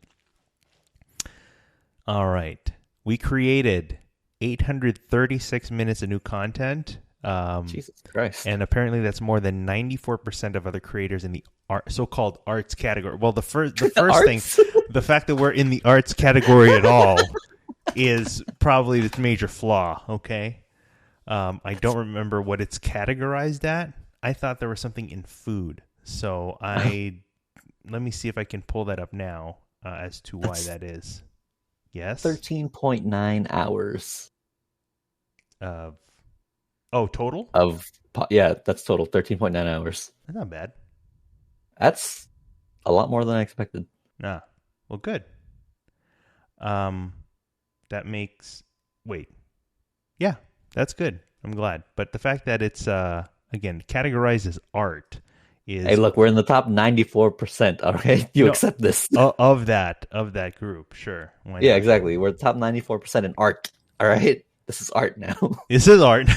S1: All right. We created 836 minutes of new content.
S2: Jesus Christ.
S1: And apparently that's more than 94% of other creators in the so-called arts category. Well, the first thing,
S2: Arts?
S1: the fact that we're in the arts category at all is probably the major flaw, okay? I don't remember what it's categorized at. I thought there was something in food. So let me see if I can pull that up now as to why
S2: That's
S1: that is. Yes?
S2: 13.9 hours.
S1: Of oh, total?
S2: Yeah, that's total 13.9 hours.
S1: That's not bad.
S2: That's a lot more than I expected.
S1: Nah. Well, good. Um, that makes wait. Yeah, that's good. I'm glad. But the fact that it's again categorized as art
S2: Hey,
S1: is
S2: look, we're in the top 94%. All right, you
S1: no
S2: accept this?
S1: of that group. Sure, why
S2: Yeah,
S1: not?
S2: exactly. We're the top 94% in art. All right, this is art now.
S1: This is art.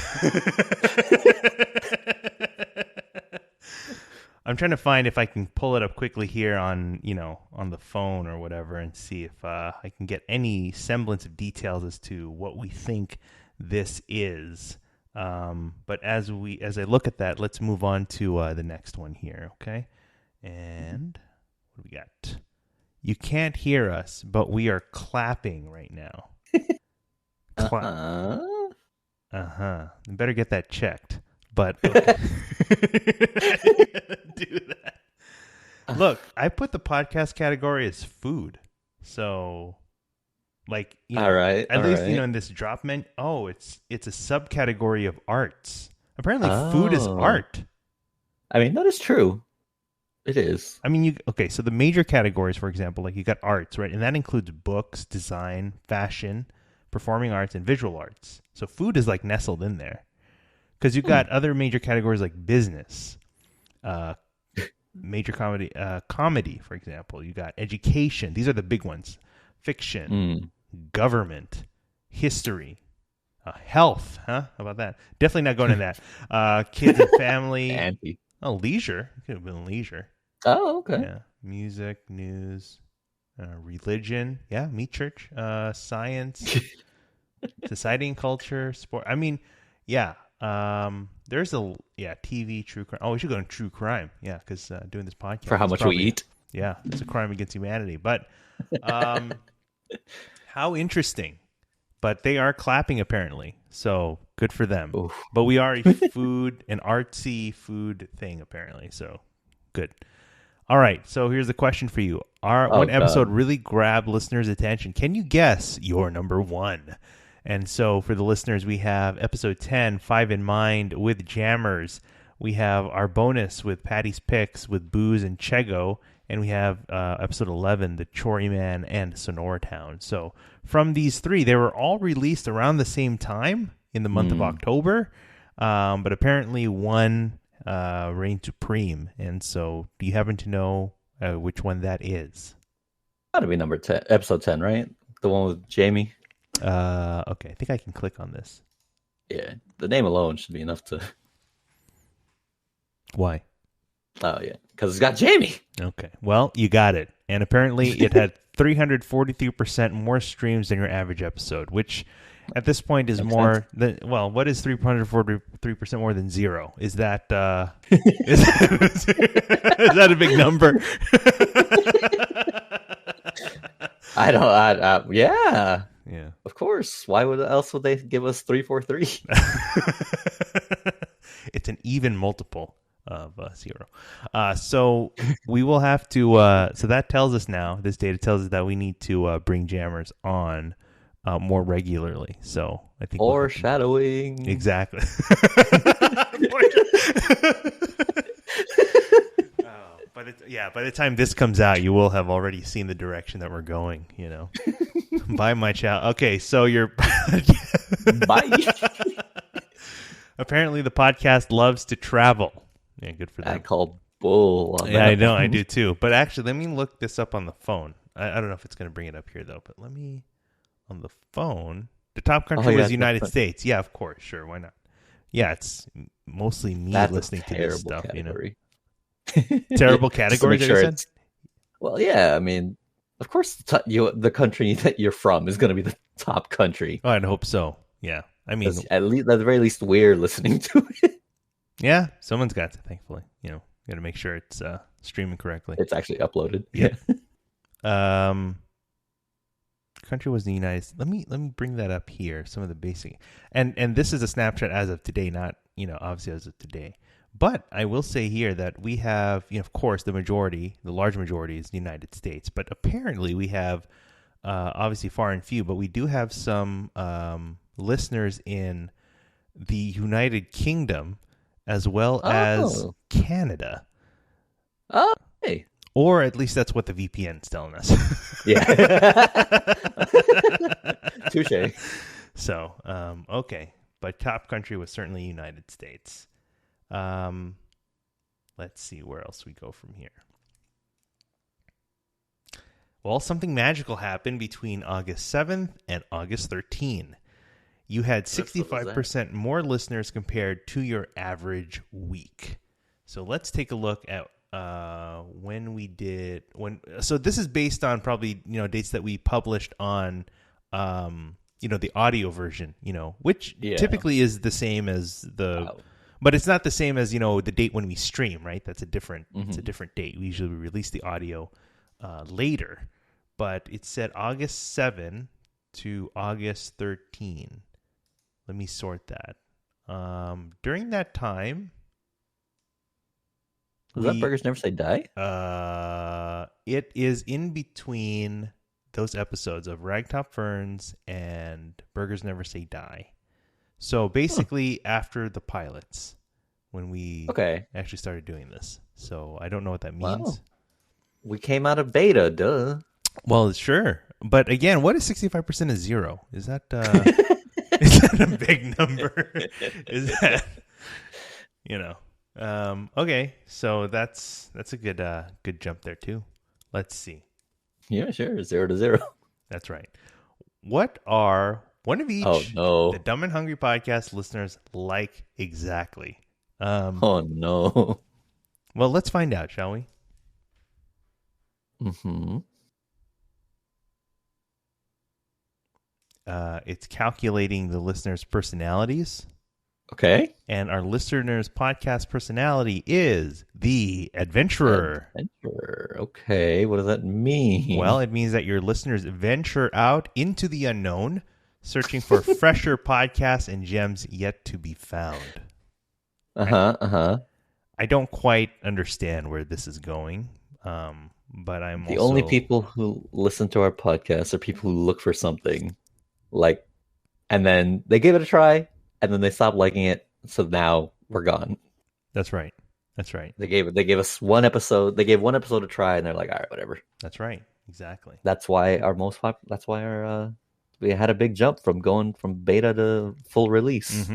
S1: I'm trying to find if I can pull it up quickly here on on the phone or whatever, and see if I can get any semblance of details as to what we think this is. But as I look at that, let's move on to the next one here, okay? And what do we got? You can't hear us, but we are clapping right now.
S2: Uh-uh.
S1: You better get that checked. But okay. Do that. Look, I put the podcast category as food. So like,
S2: All right,
S1: at
S2: all
S1: least
S2: right.
S1: in this drop menu, it's a subcategory of arts. Apparently food is
S2: Oh,
S1: art.
S2: I mean, that is true. It is.
S1: I mean, so the major categories, for example, like you got arts, right? And that includes books, design, fashion, performing arts, and visual arts. So food is like nestled in there. Because you've got other major categories like business, major comedy, for example. You got education. These are the big ones. Fiction,
S2: Mm.
S1: government, history, health. Huh? How about that? Definitely not going in that. Kids and family.
S2: Anti.
S1: Oh, leisure. It could have been leisure.
S2: Oh, okay.
S1: Yeah. Music, news, religion. Yeah, me church. Science, society and culture, sport. I mean, yeah. There's TV, true crime. Oh, we should go to true crime. Yeah, because doing this podcast
S2: For how
S1: is
S2: much
S1: probably,
S2: we eat.
S1: yeah, it's a crime against humanity. But um, how interesting. But they are clapping apparently, so good for them.
S2: Oof.
S1: But we are an artsy food thing apparently, so good. All right, so here's the question for you:
S2: Oh,
S1: what episode
S2: God.
S1: really grabbed listeners' attention? Can you guess your number one? And so for the listeners, we have episode 10, 5 in Mind with Jammers. We have our bonus with Patty's Picks with Booze and Chego. And we have episode 11, The Chory Man and Sonora Town. So from these three, they were all released around the same time in the month of October. But apparently one reigned supreme. And so do you happen to know which one that is?
S2: Gotta be number 10, episode 10, right? The one with Jamie.
S1: Okay, I think I can click on this.
S2: Yeah, the name alone should be enough to.
S1: Why?
S2: Oh yeah, because it's got Jamie.
S1: Okay, well, you got it. And apparently it had 343% more streams than your average episode, which at this point is
S2: Makes
S1: more
S2: sense.
S1: than, well, what is 343% more than zero? Is that is that a big number?
S2: I don't. Yeah,
S1: Yeah.
S2: of course. Why else would they give us 343?
S1: It's an even multiple of zero. So we will have to. So that tells us now. This data tells us that we need to bring Jammers on more regularly. So I think
S2: Foreshadowing.
S1: Exactly. But by the time this comes out, you will have already seen the direction that we're going. Bye, Mychow. Okay, so you're.
S2: Bye.
S1: Apparently, the podcast loves to travel. Yeah, good for them.
S2: I call bull. On
S1: Yeah,
S2: that
S1: I know,
S2: one.
S1: I do too. But actually, let me look this up on the phone. I don't know if it's going to bring it up here though. But let me on the phone. The top country was United States. Yeah, of course, sure, why not? Yeah, it's mostly me listening to this stuff.
S2: Category.
S1: Terrible category.
S2: Just to make sure well, yeah. I mean, of course, the country that you're from is going to be the top country.
S1: Oh, I'd hope so. Yeah, I mean,
S2: at the very least, we're listening to it.
S1: Yeah, someone's got to. Thankfully, got to make sure it's streaming correctly.
S2: It's actually uploaded.
S1: Yeah. Country was the United States. Let me bring that up here. Some of the basic and this is a snapshot as of today, not obviously as of today. But I will say here that we have, of course, the large majority is the United States. But apparently we have, obviously far and few, but we do have some listeners in the United Kingdom, as well as
S2: Oh.
S1: Canada.
S2: Oh, hey.
S1: Or at least that's what the VPN's telling us.
S2: Yeah. Touche.
S1: So, okay. But top country was certainly United States. Let's see where else we go from here. Well, something magical happened between August 7th and August 13th. You had 65% more listeners compared to your average week. So let's take a look at so this is based on probably, dates that we published on the audio version, which typically is the same as but it's not the same as, the date when we stream, right? That's a different it's a different date. We usually release the audio later. But it said August 7 to August 13. Let me sort that. During that time,
S2: Was that Burgers Never Say Die?
S1: It is in between those episodes of Ragtop Ferns and Burgers Never Say Die. So basically after the pilots, when we actually started doing this. So I don't know what that means.
S2: Wow. We came out of beta, duh.
S1: Well, sure. But again, what is 65% of zero? Is that is that a big number? Is that okay, so that's a good jump there too. Let's see.
S2: Yeah, sure. 0 to 0.
S1: That's right. What are one of each the Dumb and Hungry podcast listeners like exactly?
S2: Oh no.
S1: Well, let's find out, shall we?
S2: Mm-hmm.
S1: It's calculating the listeners' personalities.
S2: Okay.
S1: And our listeners' podcast personality is the adventurer.
S2: Adventurer. Okay. What does that mean?
S1: Well, it means that your listeners venture out into the unknown, searching for fresher podcasts and gems yet to be found. I don't quite understand where this is going, but I'm
S2: the only people who listen to our podcast are people who look for something, and then they give it a try, and then they stop liking it. So now we're gone.
S1: That's right.
S2: They gave us one episode. They gave one episode a try, and they're like, all right, whatever.
S1: That's right. Exactly.
S2: That's why we had a big jump from going from beta to full release.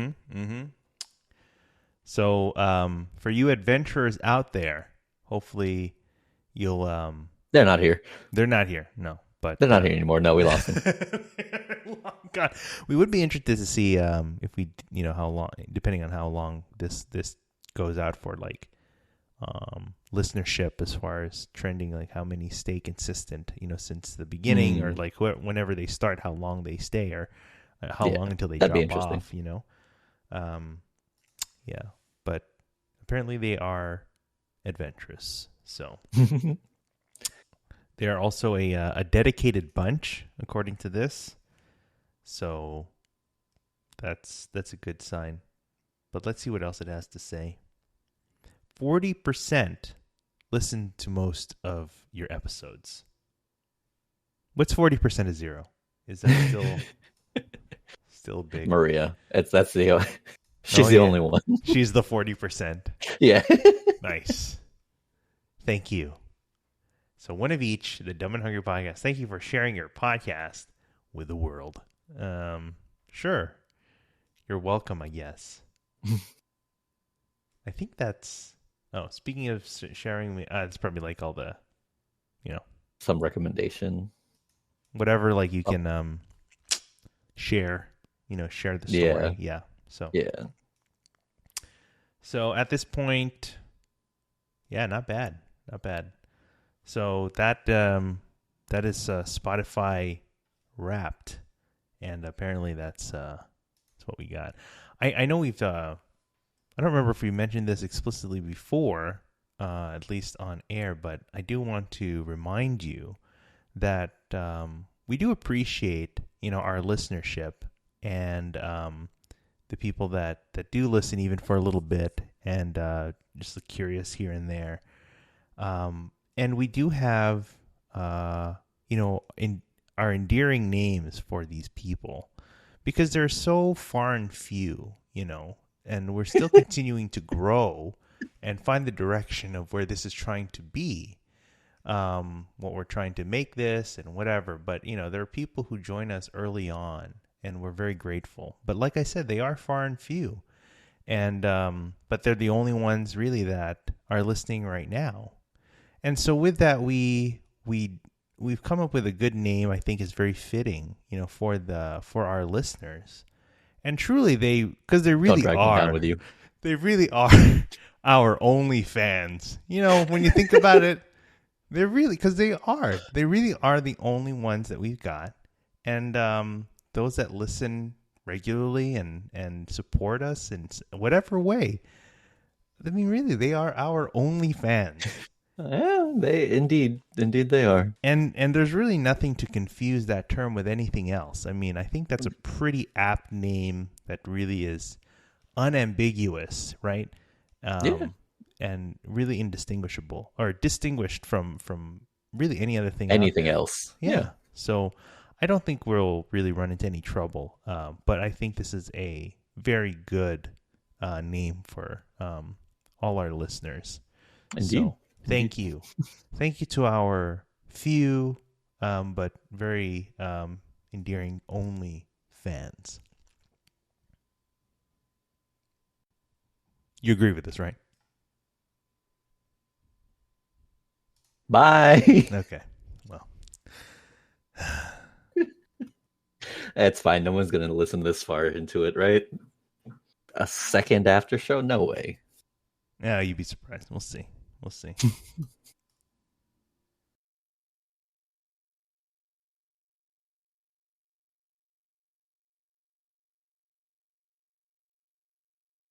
S1: So for you adventurers out there, hopefully you'll
S2: they're not here.
S1: They're not here. No. But
S2: they're not here anymore. No, we lost them.
S1: God, we would be interested to see if we, how long, depending on how long this goes out for, listenership as far as trending, like how many stay consistent, since the beginning, or whenever they start, how long they stay, or how long until they drop off. Yeah, but apparently they are adventurous. So. They are also a dedicated bunch, according to this. So that's a good sign. But let's see what else it has to say. 40% listen to most of your episodes. What's 40% of zero? Is that still big?
S2: Maria. She's the only one.
S1: She's the 40%.
S2: Yeah.
S1: Nice. Thank you. So one of each, the Dumb and Hungry podcast. Thank you for sharing your podcast with the world. Sure. You're welcome, I guess. I think that's... Oh, speaking of sharing, it's probably like all the,
S2: some recommendation.
S1: Whatever, you can share, share the story. Yeah. So. Yeah. So at this point, not bad. Not bad. So that is Spotify Wrapped, and apparently that's what we got. I know we've I don't remember if we mentioned this explicitly before, at least on air, but I do want to remind you that we do appreciate our listenership and the people that do listen even for a little bit and just curious here and there. And we do have, in our endearing names for these people because they're so far and few, and we're still continuing to grow and find the direction of where this is trying to be, what we're trying to make this and whatever. But, there are people who join us early on, and we're very grateful. But like I said, they are far and few. And but they're the only ones really that are listening right now. And so with that, we've come up with a good name. I think is very fitting, for our listeners. And truly, because they
S2: Don't
S1: really
S2: drag me down
S1: are,
S2: with you.
S1: they really are our only fans. When you think about it, they're really, because they really are the only ones that we've got. And those that listen regularly and support us in whatever way. I mean, really, they are our only fans.
S2: Yeah, indeed they are.
S1: And there's really nothing to confuse that term with anything else. I mean, I think that's a pretty apt name that really is unambiguous, right?
S2: Yeah.
S1: And really indistinguishable, or distinguished from really any other thing.
S2: Anything else?
S1: Yeah. So I don't think we'll really run into any trouble. But I think this is a very good name for all our listeners.
S2: Indeed.
S1: So thank you. Thank you to our few but very endearing only fans. You agree with this, right?
S2: Bye.
S1: Okay. Well,
S2: That's fine. No one's going to listen this far into it, right? A second after show? No way.
S1: yeah, you'd be surprised. We'll see.